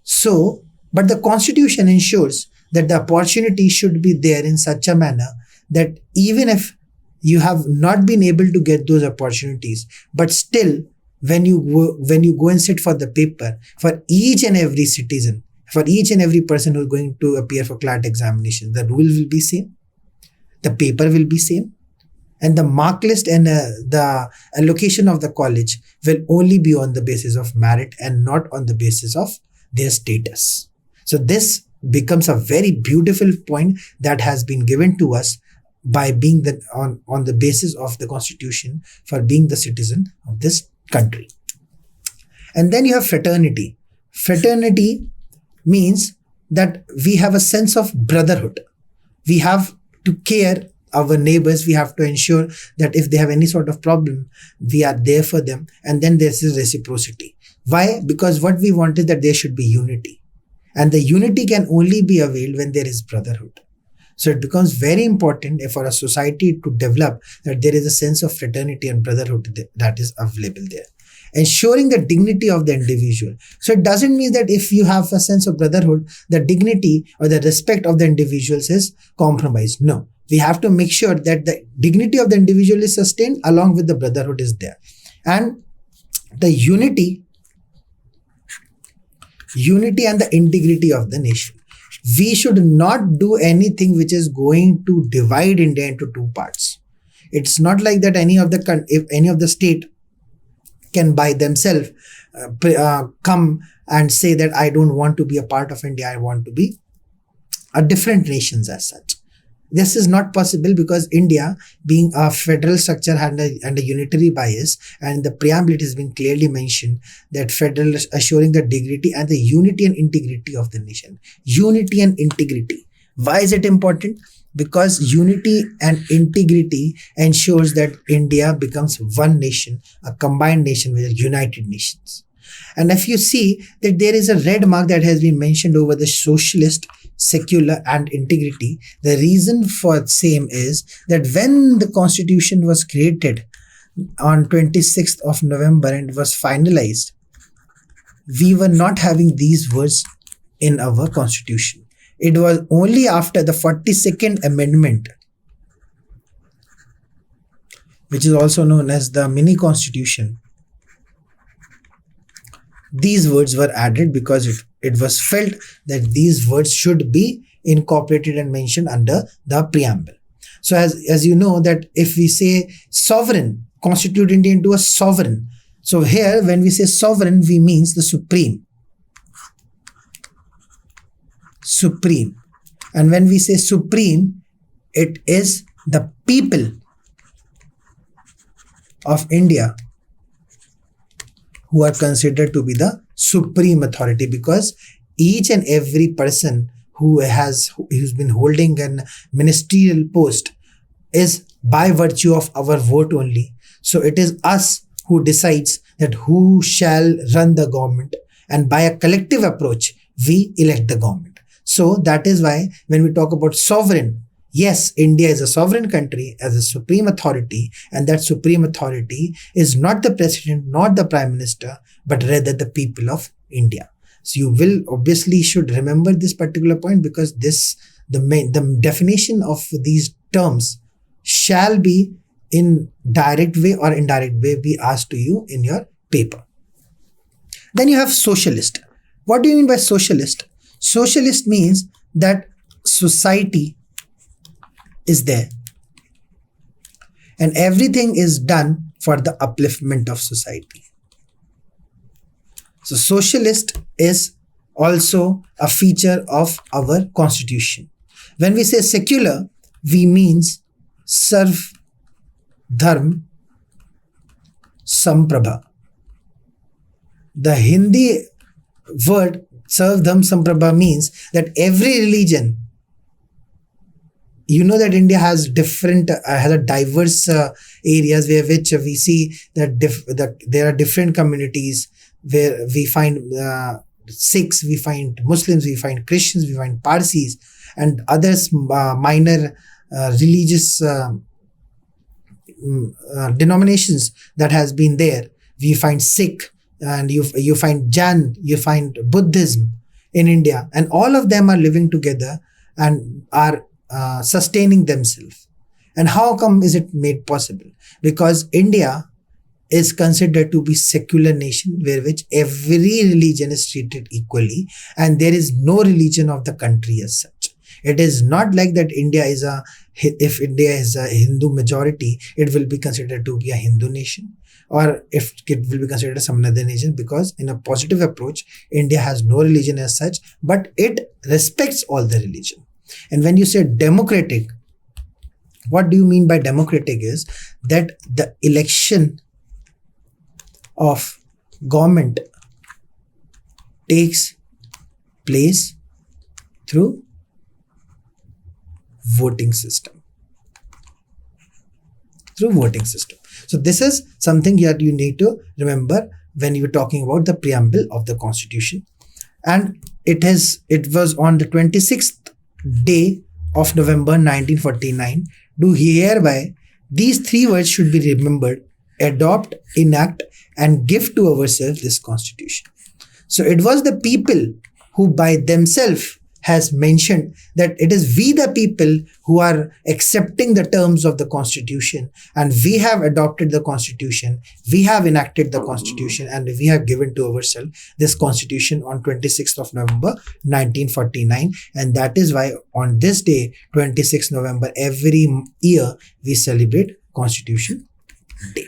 So, but the Constitution ensures that the opportunity should be there in such a manner that even if you have not been able to get those opportunities, but still when you go and sit for the paper, for each and every citizen, for each and every person who is going to appear for CLAT examination, the rule will be same, the paper will be same, and the mark list and the allocation of the college will only be on the basis of merit and not on the basis of their status. So this becomes a very beautiful point that has been given to us by being on the basis of the Constitution for being the citizen of this country. And then you have fraternity. Fraternity means that we have a sense of brotherhood. We have to care our neighbors. We have to ensure that if they have any sort of problem, we are there for them. And then there's this reciprocity. Why? Because what we want is that there should be unity. And the unity can only be availed when there is brotherhood. So it becomes very important for a society to develop that there is a sense of fraternity and brotherhood that is available there. Ensuring the dignity of the individual. So it doesn't mean that if you have a sense of brotherhood, the dignity or the respect of the individuals is compromised. No, We have to make sure that the dignity of the individual is sustained along with the brotherhood is there. And the unity and the integrity of the nation. We should not do anything which is going to divide India into two parts. It's not like that if any of the state can by themselves come and say that I don't want to be a part of India, I want to be a different nations as such. This is not possible because India, being a federal structure and a unitary bias, and the preamble it has been clearly mentioned that federal assuring the dignity and the unity and integrity of the nation. Unity and integrity. Why is it important? Because unity and integrity ensures that India becomes one nation, a combined nation with a United Nations. And if you see that there is a red mark that has been mentioned over the socialist, secular and integrity, the reason for same is that when the constitution was created on 26th of November and was finalized, we were not having these words in our constitution. It was only after the 42nd amendment, which is also known as the mini constitution, these words were added because it was felt that these words should be incorporated and mentioned under the preamble. So as you know that if we say sovereign, constitute India into a sovereign. So here when we say sovereign, we means the supreme. Supreme. And when we say supreme, it is the people of India who are considered to be the supreme authority, because each and every person who's been holding an ministerial post is by virtue of our vote only. So it is us who decides that who shall run the government, and by a collective approach we elect the government. So that is why when we talk about sovereign, yes, India is a sovereign country as a supreme authority, and that supreme authority is not the president, not the prime minister, but rather the people of India. So you will obviously should remember this particular point, because the definition of these terms shall be in direct way or indirect way be asked to you in your paper. Then you have socialist. What do you mean by socialist? Socialist means that society is there and everything is done for the upliftment of society. So socialist is also a feature of our constitution. When we say secular, we means sarv dharm samprabha. The Hindi word sarv dharm samprabha means that every religion, you know that India has has a diverse areas where which we see that there are different communities where we find Sikhs, we find Muslims, we find Christians, we find Parsis and others minor religious denominations that has been there. We find Sikh and you find Jain, you find Buddhism in India, and all of them are living together and are sustaining themselves. And how come is it made possible? Because India is considered to be secular nation where which every religion is treated equally and there is no religion of the country as such. It is not like that if India is a Hindu majority, it will be considered to be a Hindu nation, or if it will be considered as some other nation, because in a positive approach, India has no religion as such, but it respects all the religion. And when you say democratic, what do you mean by democratic is that the election of government takes place through voting system. So this is something that you need to remember when you're talking about the preamble of the constitution. And it was on the 26th day of November 1949. Do hereby, these three words should be remembered: adopt, enact, and give to ourselves this constitution. So it was the people who by themselves has mentioned that it is we the people who are accepting the terms of the constitution, and we have adopted the constitution, we have enacted the constitution, and we have given to ourselves this constitution on 26th of November 1949. And that is why on this day, 26th November, every year we celebrate Constitution Day.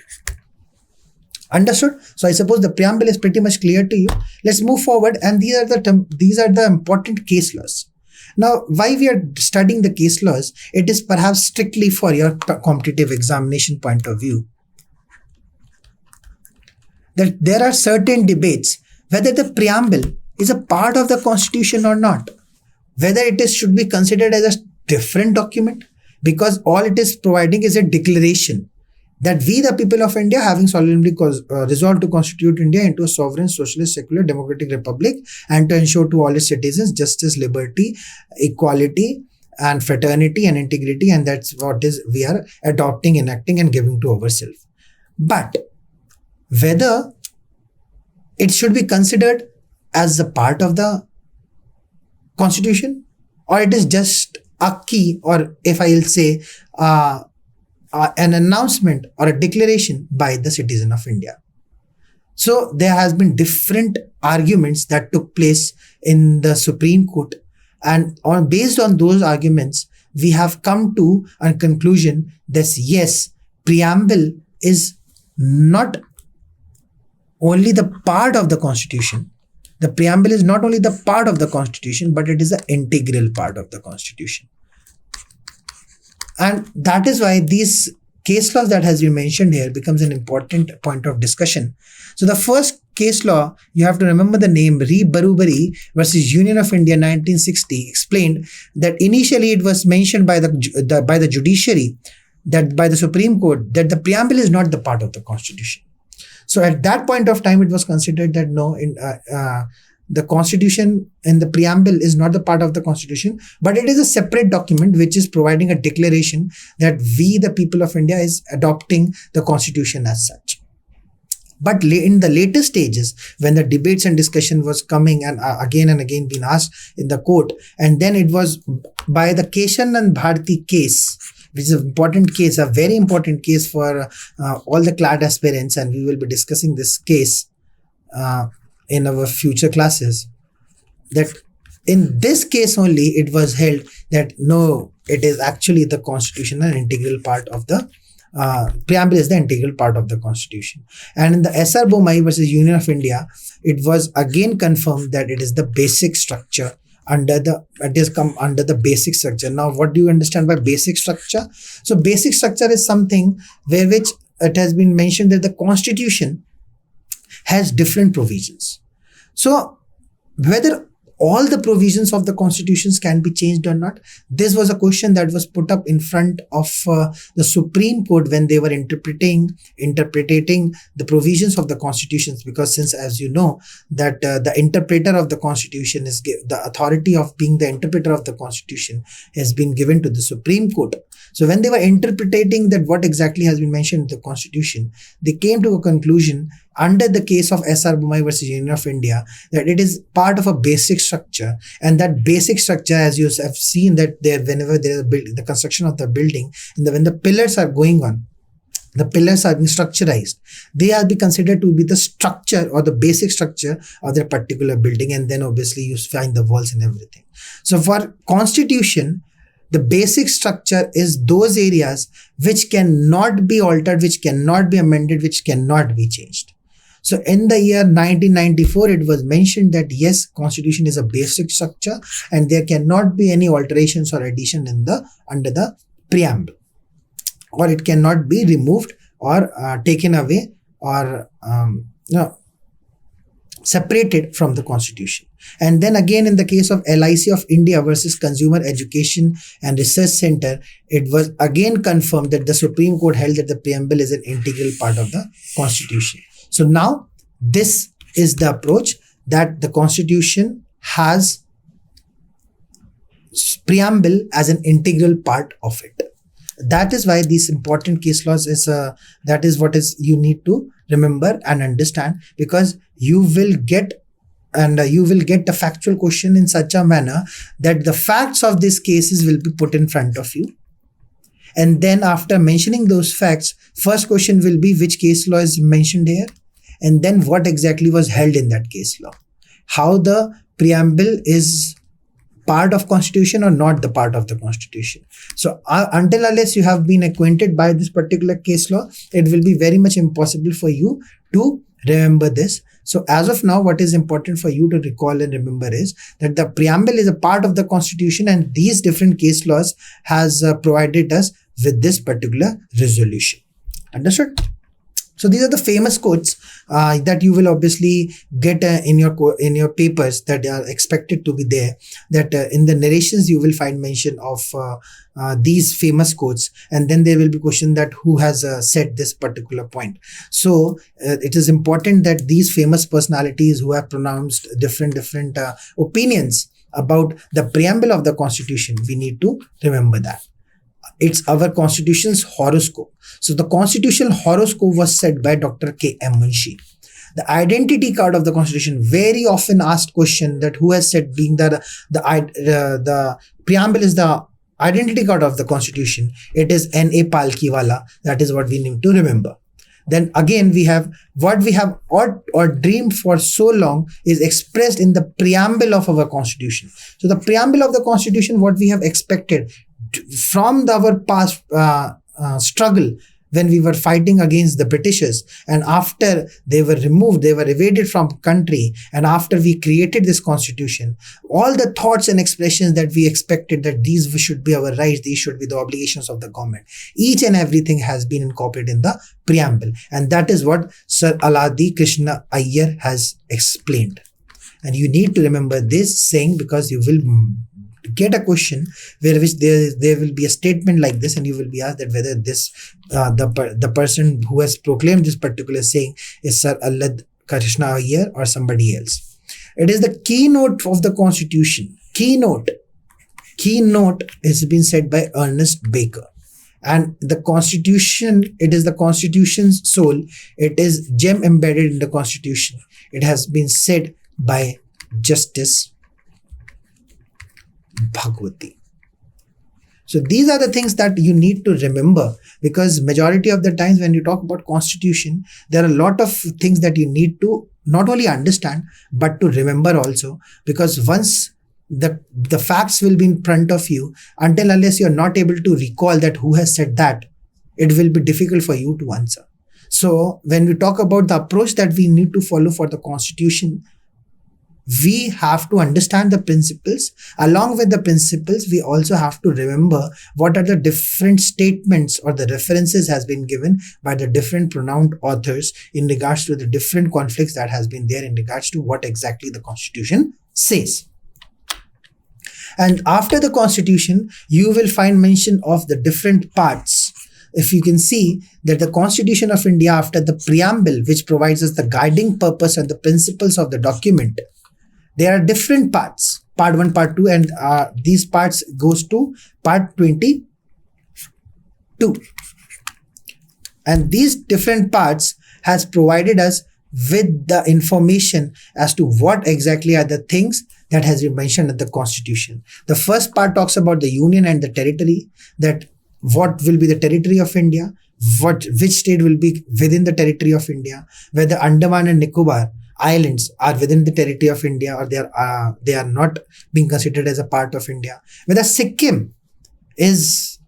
Understood? So I suppose the preamble is pretty much clear to you. Let's move forward, and these are the important case laws. Now, why we are studying the case laws? It is perhaps strictly for your competitive examination point of view. That there are certain debates whether the preamble is a part of the constitution or not, whether it should be considered as a different document, because all it is providing is a declaration that we the people of India, having solemnly resolved to constitute India into a sovereign, socialist, secular, democratic republic, and to ensure to all its citizens justice, liberty, equality, and fraternity and integrity, and that's what is we are adopting, enacting, and giving to ourselves. But whether it should be considered as a part of the constitution, or it is just a key, or if I will say an announcement or a declaration by the citizen of India. So there has been different arguments that took place in the Supreme Court, and based on those arguments, we have come to a conclusion that yes, preamble is not only the part of the constitution. The preamble is not only the part of the constitution, but it is an integral part of the constitution. And that is why these case laws that has been mentioned here becomes an important point of discussion. So the first case law, you have to remember the name, Re-Barubari versus Union of India 1960, explained that initially it was mentioned by the judiciary, that by the Supreme Court, that the preamble is not the part of the constitution. So at that point of time, it was considered that no, the constitution and the preamble is not the part of the constitution, but it is a separate document which is providing a declaration that we the people of India is adopting the constitution as such. But in the later stages, when the debates and discussion was coming and again being asked in the court, and then it was by the Keshan and Bharti case, which is an important case, a very important case for all the CLAT aspirants, and we will be discussing this case in our future classes, that in this case only it was held that no, it is actually the constitution, an integral part of the preamble is the integral part of the constitution. And in the S.R. Bomai versus Union of India, it was again confirmed that it is the basic structure under the basic structure. Now, what do you understand by basic structure? So basic structure is something which it has been mentioned that the constitution has different provisions. So whether all the provisions of the constitutions can be changed or not, this was a question that was put up in front of the Supreme Court when they were interpreting the provisions of the constitutions, because since, as you know, that the interpreter of the constitution is the authority of being the interpreter of the constitution has been given to the Supreme Court. So when they were interpreting that what exactly has been mentioned in the constitution, they came to a conclusion under the case of S.R. Bomai versus Union of India that it is part of a basic structure, and that basic structure, as you have seen, that whenever there is the construction of the building, and when the pillars are going on, the pillars are being structurized, they are be considered to be the structure or the basic structure of their particular building, and then obviously you find the walls and everything. So for constitution, the basic structure is those areas which cannot be altered, which cannot be amended, which cannot be changed. So in the year 1994, it was mentioned that yes, constitution is a basic structure and there cannot be any alterations or addition under the preamble, or it cannot be removed or taken away or separated from the constitution. And then again, in the case of LIC of India versus Consumer Education and Research Center, it was again confirmed that the Supreme Court held that the preamble is an integral part of the constitution. So now this is the approach, that the constitution has preamble as an integral part of it. That is why these important case laws that is what you need to remember and understand, because you will get and you will get a factual question in such a manner that the facts of these cases will be put in front of you. And then after mentioning those facts, first question will be which case law is mentioned here, and then what exactly was held in that case law. How the preamble is part of constitution or not the part of the constitution. So until unless you have been acquainted by this particular case law, it will be very much impossible for you to remember this. So as of now, what is important for you to recall and remember is that the preamble is a part of the constitution, and these different case laws has provided us with this particular resolution. Understood? So these are the famous quotes that you will obviously get in your papers that are expected to be there. That in the narrations you will find mention of these famous quotes, and then there will be question that who has said this particular point. So it is important that these famous personalities who have pronounced different opinions about the preamble of the constitution, we need to remember that. It's our constitution's horoscope. So the constitutional horoscope was set by Dr. K.M. Munshi. The identity card of the constitution, very often asked question that who has said being the preamble is the identity card of the constitution. It is N.A. Palkiwala. That is what we need to remember. Then again, we have what we have or dreamed for so long is expressed in the preamble of our constitution. So the preamble of the constitution, what we have expected from our past struggle when we were fighting against the Britishers, and after they were removed, they were evaded from country, and after we created this constitution, all the thoughts and expressions that we expected that these should be our rights, these should be the obligations of the government, each and everything has been incorporated in the preamble, and that is what Sir Aladi Krishna Iyer has explained. And you need to remember this saying, because you will get a question where which there will be a statement like this, and you will be asked that whether this the person who has proclaimed this particular saying is Sir Alad Krishna Iyer or somebody else. It is the keynote of the constitution. Keynote has been said by Ernest Baker. And the constitution, it is the constitution's soul. It is gem embedded in the constitution. It has been said by Justice Bhagwati. So these are the things that you need to remember, because majority of the times when you talk about constitution, there are a lot of things that you need to not only understand but to remember also, because once the facts will be in front of you, until unless you are not able to recall that who has said that, it will be difficult for you to answer. So when we talk about the approach that we need to follow for the constitution, we have to understand the principles. Along with the principles, we also have to remember what are the different statements or the references has been given by the different pronounced authors in regards to the different conflicts that has been there in regards to what exactly the constitution says. And after the constitution, you will find mention of the different parts. If you can see that the Constitution of India, after the preamble, which provides us the guiding purpose and the principles of the document, there are different parts, part 1, part 2, and these parts goes to part 22. And these different parts has provided us with the information as to what exactly are the things that has been mentioned in the constitution. The first part talks about the union and the territory, that what will be the territory of India, which state will be within the territory of India, whether Andaman and Nicobar Islands are within the territory of India or they are not being considered as a part of India, whether Sikkim is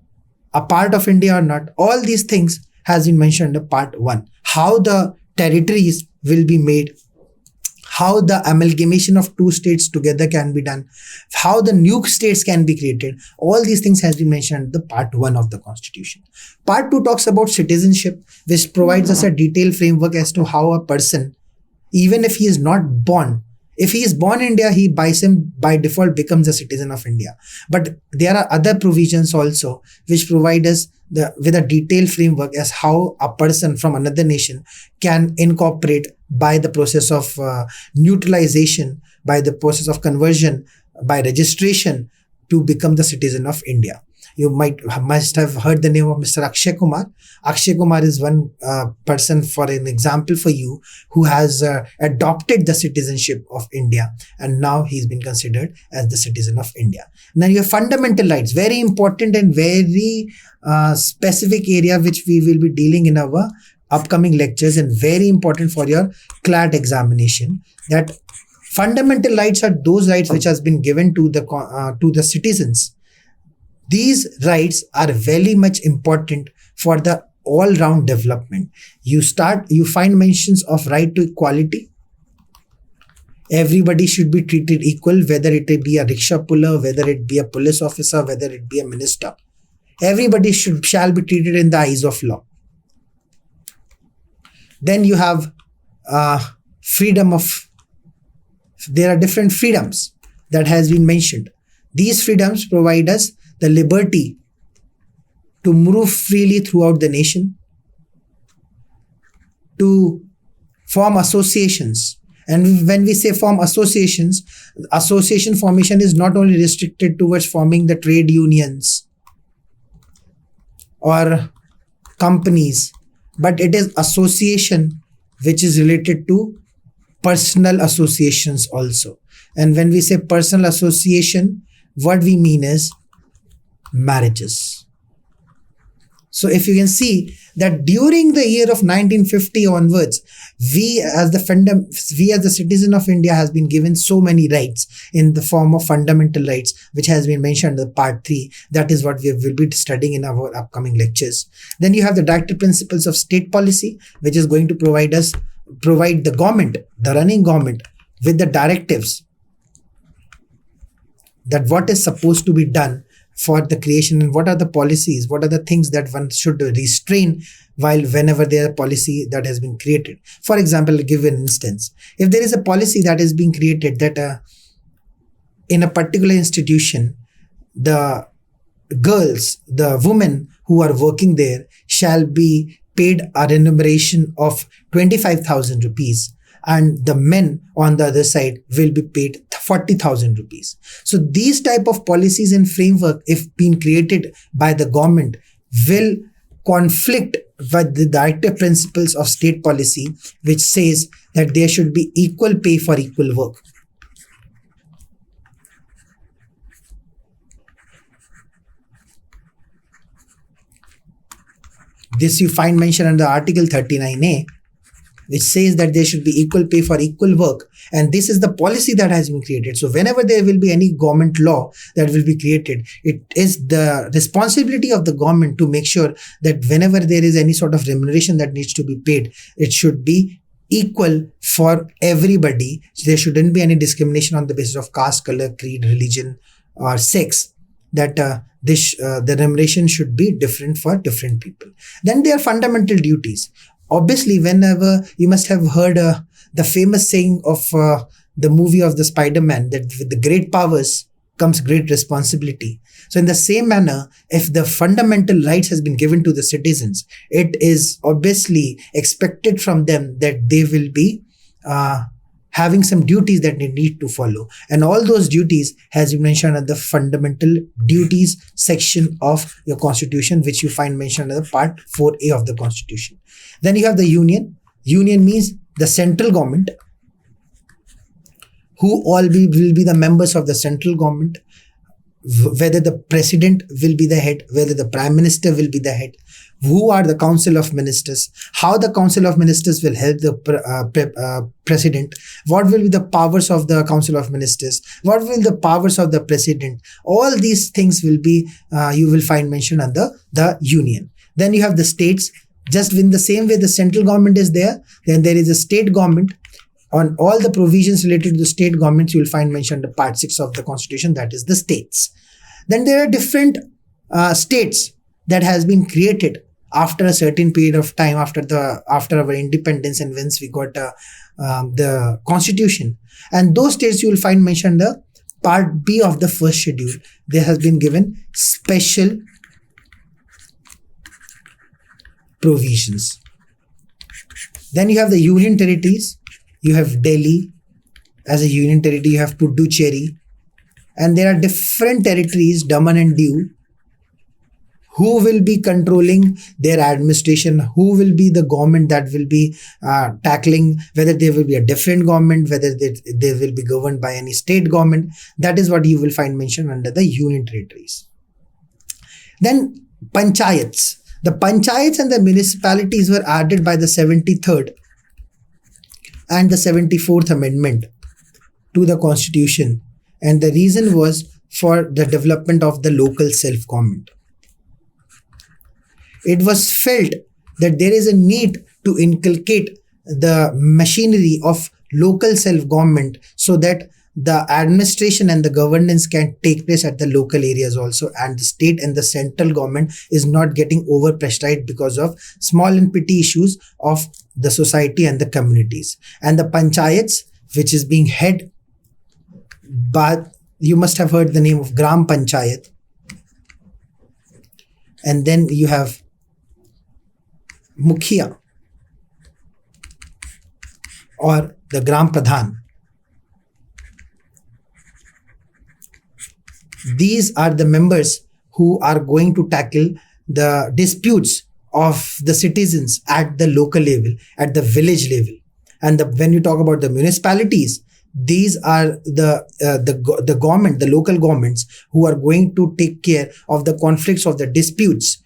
a part of India or not. All these things has been mentioned in part 1. How the territories will be made, how the amalgamation of two states together can be done, how the new states can be created. All these things has been mentioned in the part 1 of the constitution. Part 2 talks about citizenship, which provides us a detailed framework as to how a person, even if he is not born, if he is born in India, he by default becomes a citizen of India. But there are other provisions also which provide us with a detailed framework as how a person from another nation can incorporate by the process of neutralization, by the process of conversion, by registration to become the citizen of India. You must have heard the name of Mr. Akshay Kumar. Akshay Kumar is one person, for an example for you, who has adopted the citizenship of India, and now he's been considered as the citizen of India. Now you have fundamental rights, very important and very specific area which we will be dealing in our upcoming lectures, and very important for your CLAT examination. That fundamental rights are those rights which has been given to the citizens. These rights are very much important for the all-round development. You find mentions of right to equality. Everybody should be treated equal, whether it be a rickshaw puller, whether it be a police officer, whether it be a minister. Everybody shall be treated in the eyes of law. Then you have there are different freedoms that has been mentioned. These freedoms provide us the liberty to move freely throughout the nation, to form associations. And when we say form associations, association formation is not only restricted towards forming the trade unions or companies, but it is association which is related to personal associations also. And when we say personal association, what we mean is marriages. So if you can see that during the year of 1950 onwards, we as the citizen of India has been given so many rights in the form of fundamental rights, which has been mentioned in the part 3. That is what we will be studying in our upcoming lectures. Then you have the directive principles of state policy, which is going to provide the government, the running government, with the directives that what is supposed to be done for the creation, and what are the policies, what are the things that one should restrain whenever there is a policy that has been created. For example, I'll give an instance. If there is a policy that is being created that in a particular institution, the women who are working there shall be paid a remuneration of 25,000 rupees, and the men on the other side will be paid 40,000 rupees. So these type of policies and framework, if being created by the government, will conflict with the directive principles of state policy, which says that there should be equal pay for equal work. This you find mentioned under Article 39A, which says that there should be equal pay for equal work. And this is the policy that has been created. So whenever there will be any government law that will be created, it is the responsibility of the government to make sure that whenever there is any sort of remuneration that needs to be paid, it should be equal for everybody. There shouldn't be any discrimination on the basis of caste, color, creed, religion, or sex. That the remuneration should be different for different people. Then there are fundamental duties. Obviously, whenever you must have heard the famous saying of the movie of the Spider-Man, that with the great powers comes great responsibility. So in the same manner, if the fundamental rights has been given to the citizens, it is obviously expected from them that they will be having some duties that they need to follow. And all those duties has been mentioned at the fundamental duties section of your constitution, which you find mentioned in the part 4A of the constitution. Then you have the union. Union means the central government, who will be the members of the central government, whether the president will be the head, whether the prime minister will be the head, who are the council of ministers, how the council of ministers will help the president, what will be the powers of the council of ministers, what will be the powers of the president. All these things will be, you will find mentioned under the union. Then you have the states. Just in the same way the central government is there, then there is a state government. On all the provisions related to the state governments, you will find mentioned in part 6 of the constitution, that is the states. Then there are different states that has been created after a certain period of time, after our independence, and once we got the constitution. And those states you will find mentioned the part B of the first schedule. There has been given special provisions. Then you have the union territories. You have Delhi as a union territory. You have Puducherry, and there are different territories, Daman and Diu, who will be controlling their administration, who will be the government that will be tackling, whether there will be a different government, whether they will be governed by any state government. That is what you will find mentioned under the union territories. Then panchayats. The panchayats and the municipalities were added by the 73rd and the 74th Amendment to the Constitution, and the reason was for the development of the local self-government. It was felt that there is a need to inculcate the machinery of local self-government so that the administration and the governance can take place at the local areas also, and the state and the central government is not getting over-pressurized because of small and petty issues of the society and the communities. And the panchayats, which is being head by, you must have heard the name of Gram Panchayat, and then you have Mukhiya or the Gram Pradhan. These are the members who are going to tackle the disputes of the citizens at the local level, at the village level. And when you talk about the municipalities, these are the government, the local governments who are going to take care of the conflicts of the disputes.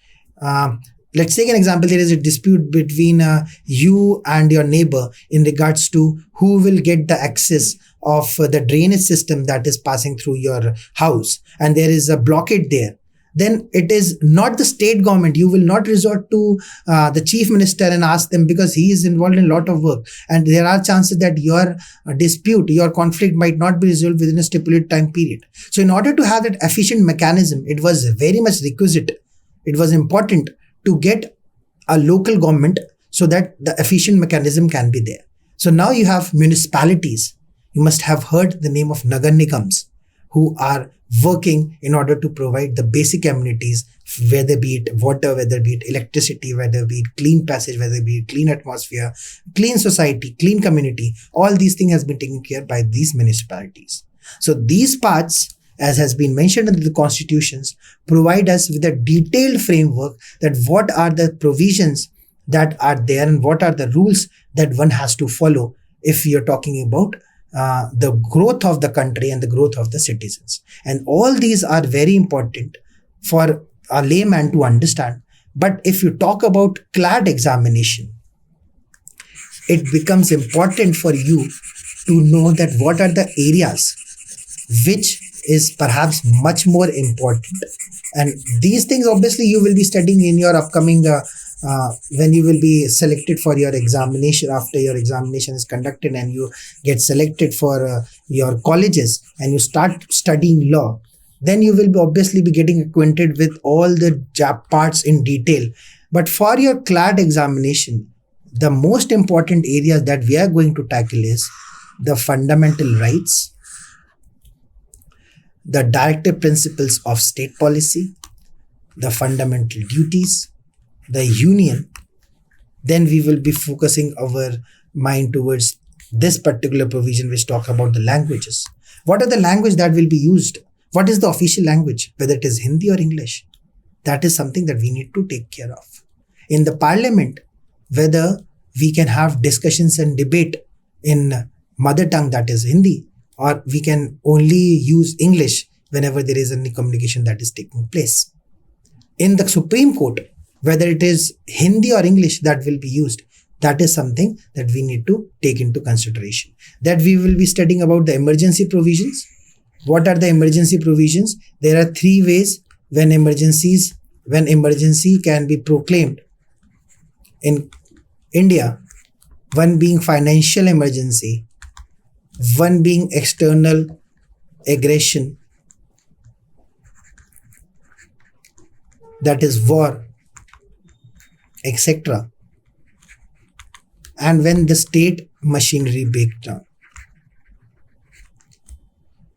Let's take an example. There is a dispute between you and your neighbor in regards to who will get the access of the drainage system that is passing through your house, and there is a blockade there. Then it is not the state government. You will not resort to the chief minister and ask them, because he is involved in a lot of work, and there are chances that your dispute, your conflict might not be resolved within a stipulated time period. So in order to have that efficient mechanism, it was very much requisite. It was important to get a local government so that the efficient mechanism can be there. So now you have municipalities. You must have heard the name of Nagar Nigams, who are working in order to provide the basic amenities, whether be it water, whether be it electricity, whether be it clean passage, whether be it clean atmosphere, clean society, clean community. All these things has been taken care by these municipalities. So these parts, as has been mentioned in the constitutions, provide us with a detailed framework that what are the provisions that are there and what are the rules that one has to follow if you're talking about the growth of the country and the growth of the citizens. And all these are very important for a layman to understand. But if you talk about CLAT examination, it becomes important for you to know that what are the areas which is perhaps much more important. And these things obviously you will be studying in your upcoming when you will be selected for your examination, after your examination is conducted and you get selected for your colleges and you start studying law, then you will be obviously be getting acquainted with all the parts in detail. But for your CLAT examination, the most important areas that we are going to tackle is the fundamental rights, the directive principles of state policy, the fundamental duties, the union. Then we will be focusing our mind towards this particular provision which talks about the languages. What are the language that will be used? What is the official language? Whether it is Hindi or English. That is something that we need to take care of. In the parliament, whether we can have discussions and debate in mother tongue, that is Hindi, or we can only use English whenever there is any communication that is taking place. In the Supreme Court, whether it is Hindi or English that will be used, that is something that we need to take into consideration. That we will be studying about the emergency provisions. What are the emergency provisions? There are three ways when emergency can be proclaimed in India. One being financial emergency, one being external aggression, that is war, etc. And when the state machinery breaks down.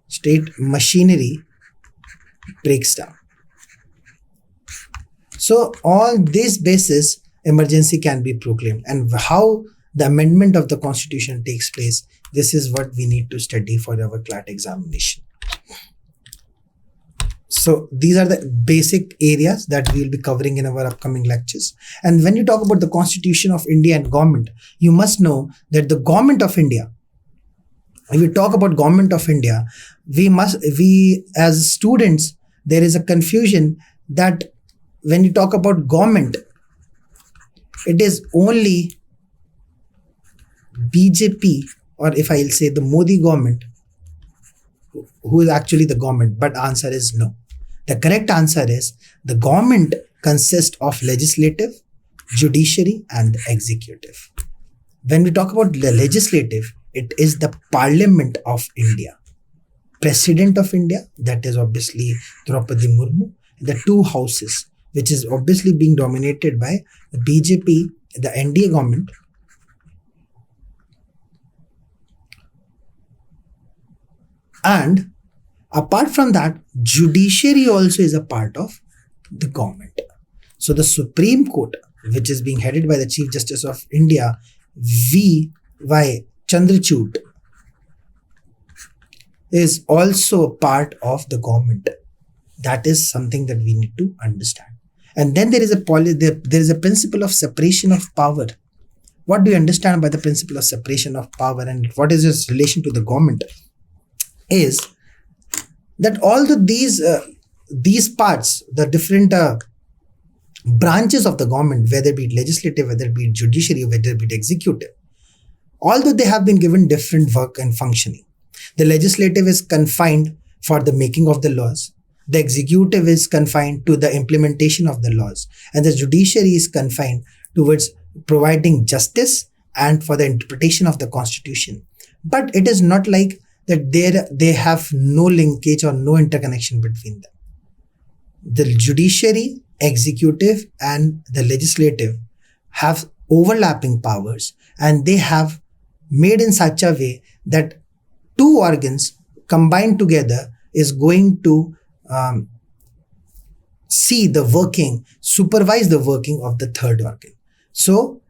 State machinery breaks down. So on this basis, emergency can be proclaimed. And how the amendment of the constitution takes place, this is what we need to study for our CLAT examination. So these are the basic areas that we will be covering in our upcoming lectures. And when you talk about the Constitution of India and government, you must know that the government of India, if we talk about government of India, we as students, there is a confusion that when you talk about government, it is only BJP, or if I'll say the Modi government, who is actually the government, but answer is no. The correct answer is the government consists of legislative, judiciary and the executive. When we talk about the legislative, it is the Parliament of India. President of India, that is obviously Draupadi Murmu. The two houses, which is obviously being dominated by the BJP, the NDA government. And apart from that, judiciary also is a part of the government. So the Supreme Court, which is being headed by the Chief Justice of India, V.Y. Chandrachud, is also a part of the government. That is something that we need to understand. And then there is a principle of separation of power. What do you understand by the principle of separation of power, and what is its relation to the government? Is that although these parts, the different branches of the government, whether it be legislative, whether it be judiciary, whether it be executive, although they have been given different work and functioning, the legislative is confined for the making of the laws, the executive is confined to the implementation of the laws, and the judiciary is confined towards providing justice and for the interpretation of the constitution. But it is not like that they have no linkage or no interconnection between them. The judiciary, executive and the legislative have overlapping powers, and they have made in such a way that two organs combined together is going to supervise the working of the third organ. So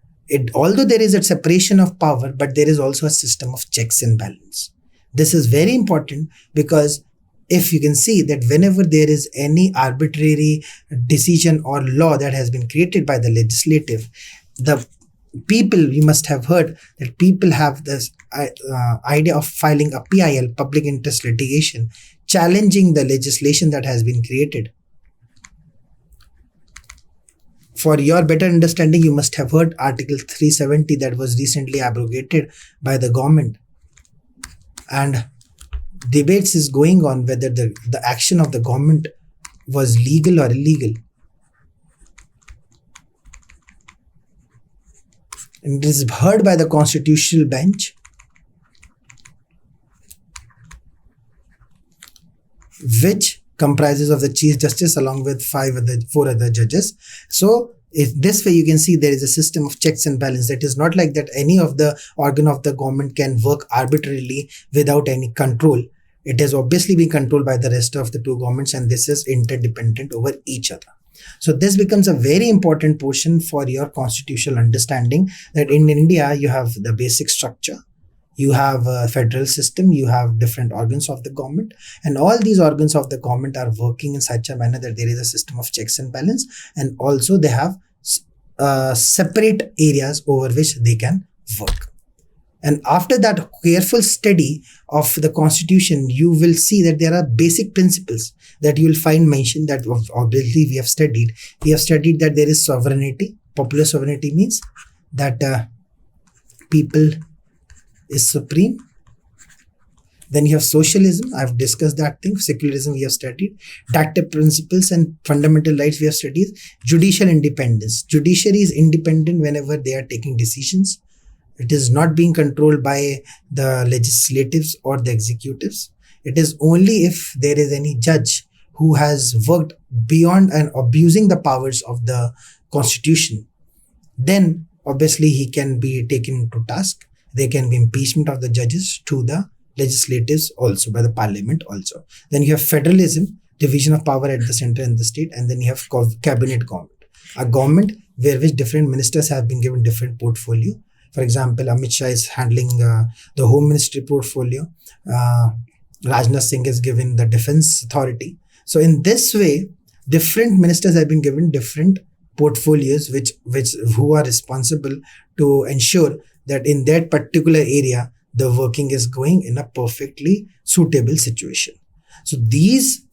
although there is a separation of power, but there is also a system of checks and balance. This is very important because if you can see that whenever there is any arbitrary decision or law that has been created by the legislative, the people, you must have heard that people have this idea of filing a PIL, public interest litigation, challenging the legislation that has been created. For your better understanding, you must have heard Article 370 that was recently abrogated by the government. And debates is going on whether the action of the government was legal or illegal. And it is heard by the constitutional bench, which comprises of the Chief Justice along with four other judges. So this way you can see there is a system of checks and balance. That is not like that any of the organ of the government can work arbitrarily without any control. It is obviously being controlled by the rest of the two governments, and this is interdependent over each other. So this becomes a very important portion for your constitutional understanding, that in India you have the basic structure, you have a federal system, you have different organs of the government, and all these organs of the government are working in such a manner that there is a system of checks and balance, and also they have separate areas over which they can work. And after that careful study of the constitution, you will see that there are basic principles that you will find mentioned that obviously we have studied. We have studied that there is sovereignty. Popular sovereignty means that people is supreme. Then you have socialism. I have discussed that thing. Secularism we have studied. Dictative principles and fundamental rights we have studied. Judicial independence. Judiciary is independent whenever they are taking decisions. It is not being controlled by the legislatives or the executives. It is only if there is any judge who has worked beyond and abusing the powers of the constitution, then obviously he can be taken to task. There can be impeachment of the judges to the legislatives also, by the parliament also. Then you have federalism, division of power at the center and the state, and then you have cabinet government. A government where which different ministers have been given different portfolio. For example, Amit Shah is handling the Home Ministry portfolio. Rajnath Singh is given the Defense Authority. So in this way, different ministers have been given different portfolios, which who are responsible to ensure that in that particular area the working is going in a perfectly suitable situation. So these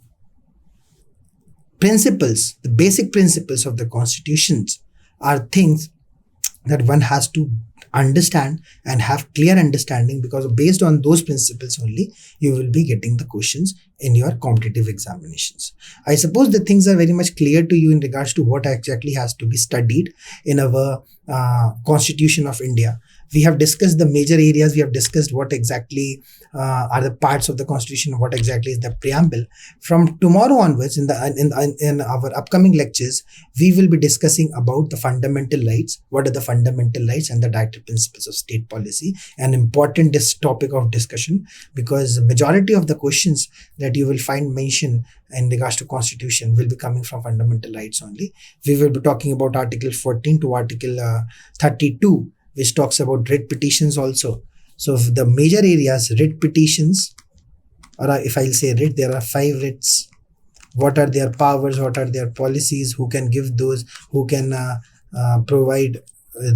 principles, the basic principles of the constitutions, are things that one has to understand and have clear understanding, because based on those principles only you will be getting the questions in your competitive examinations. I suppose the things are very much clear to you in regards to what exactly has to be studied in our Constitution of India. We have discussed the major areas. We have discussed what exactly are the parts of the Constitution, what exactly is the preamble. From tomorrow onwards, in our upcoming lectures, we will be discussing about the fundamental rights. What are the fundamental rights and the directive principles of state policy? An important topic of discussion, because majority of the questions that you will find mentioned in regards to Constitution will be coming from fundamental rights only. We will be talking about Article 14 to Article 32, which talks about writ petitions also. So the major areas, writ petitions, or if I'll say writ, there are 5 writs. What are their powers? What are their policies? Who can give those? Who can provide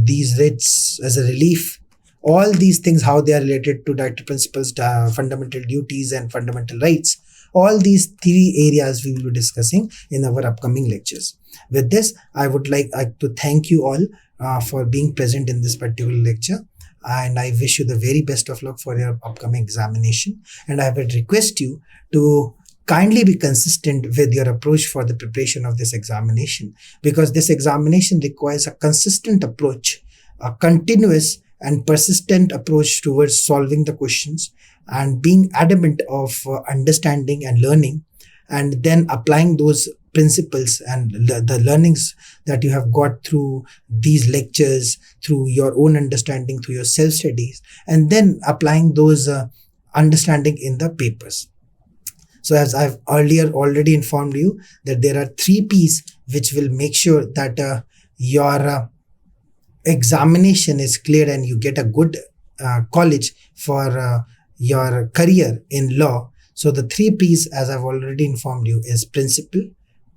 these writs as a relief? All these things, how they are related to directive principles, fundamental duties and fundamental rights. All these 3 areas we will be discussing in our upcoming lectures. With this, I would like to thank you all for being present in this particular lecture, and I wish you the very best of luck for your upcoming examination. And I would request you to kindly be consistent with your approach for the preparation of this examination, because this examination requires a consistent approach, a continuous and persistent approach towards solving the questions and being adamant of understanding and learning, and then applying those principles and the learnings that you have got through these lectures, through your own understanding, through your self-studies, and then applying those understanding in the papers. So as I've earlier already informed you, that there are 3 P's which will make sure that your examination is clear and you get a good college for your career in law. So the 3 P's, as I've already informed you, is principle,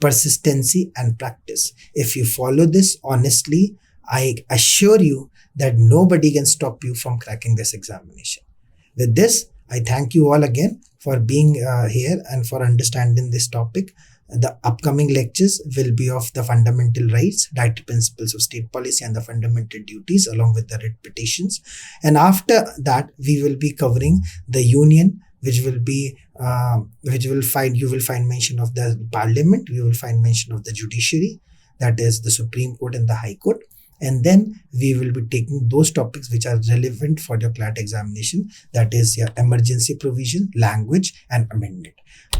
persistency and practice. If you follow this honestly, I assure you that nobody can stop you from cracking this examination. With this, I thank you all again for being here and for understanding this topic. The upcoming lectures will be of the fundamental rights, directive principles of state policy and the fundamental duties, along with the writ petitions. And after that, we will be covering the union, which will be you will find mention of the parliament, you will find mention of the judiciary, that is the Supreme Court and the High Court. And then we will be taking those topics which are relevant for your CLAT examination, that is your emergency provision, language and amendment.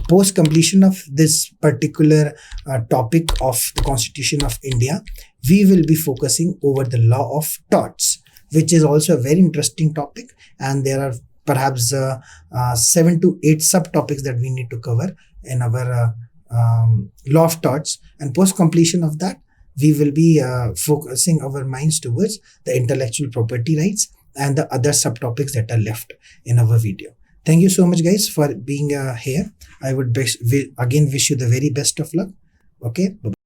Post completion of this particular topic of the Constitution of India, we will be focusing over the law of torts, which is also a very interesting topic, and there are perhaps 7 to 8 subtopics that we need to cover in our law of torts. And post completion of that, we will be focusing our minds towards the intellectual property rights and the other subtopics that are left in our video. Thank you so much guys for being here. I would again wish you the very best of luck. Okay. Bye-bye.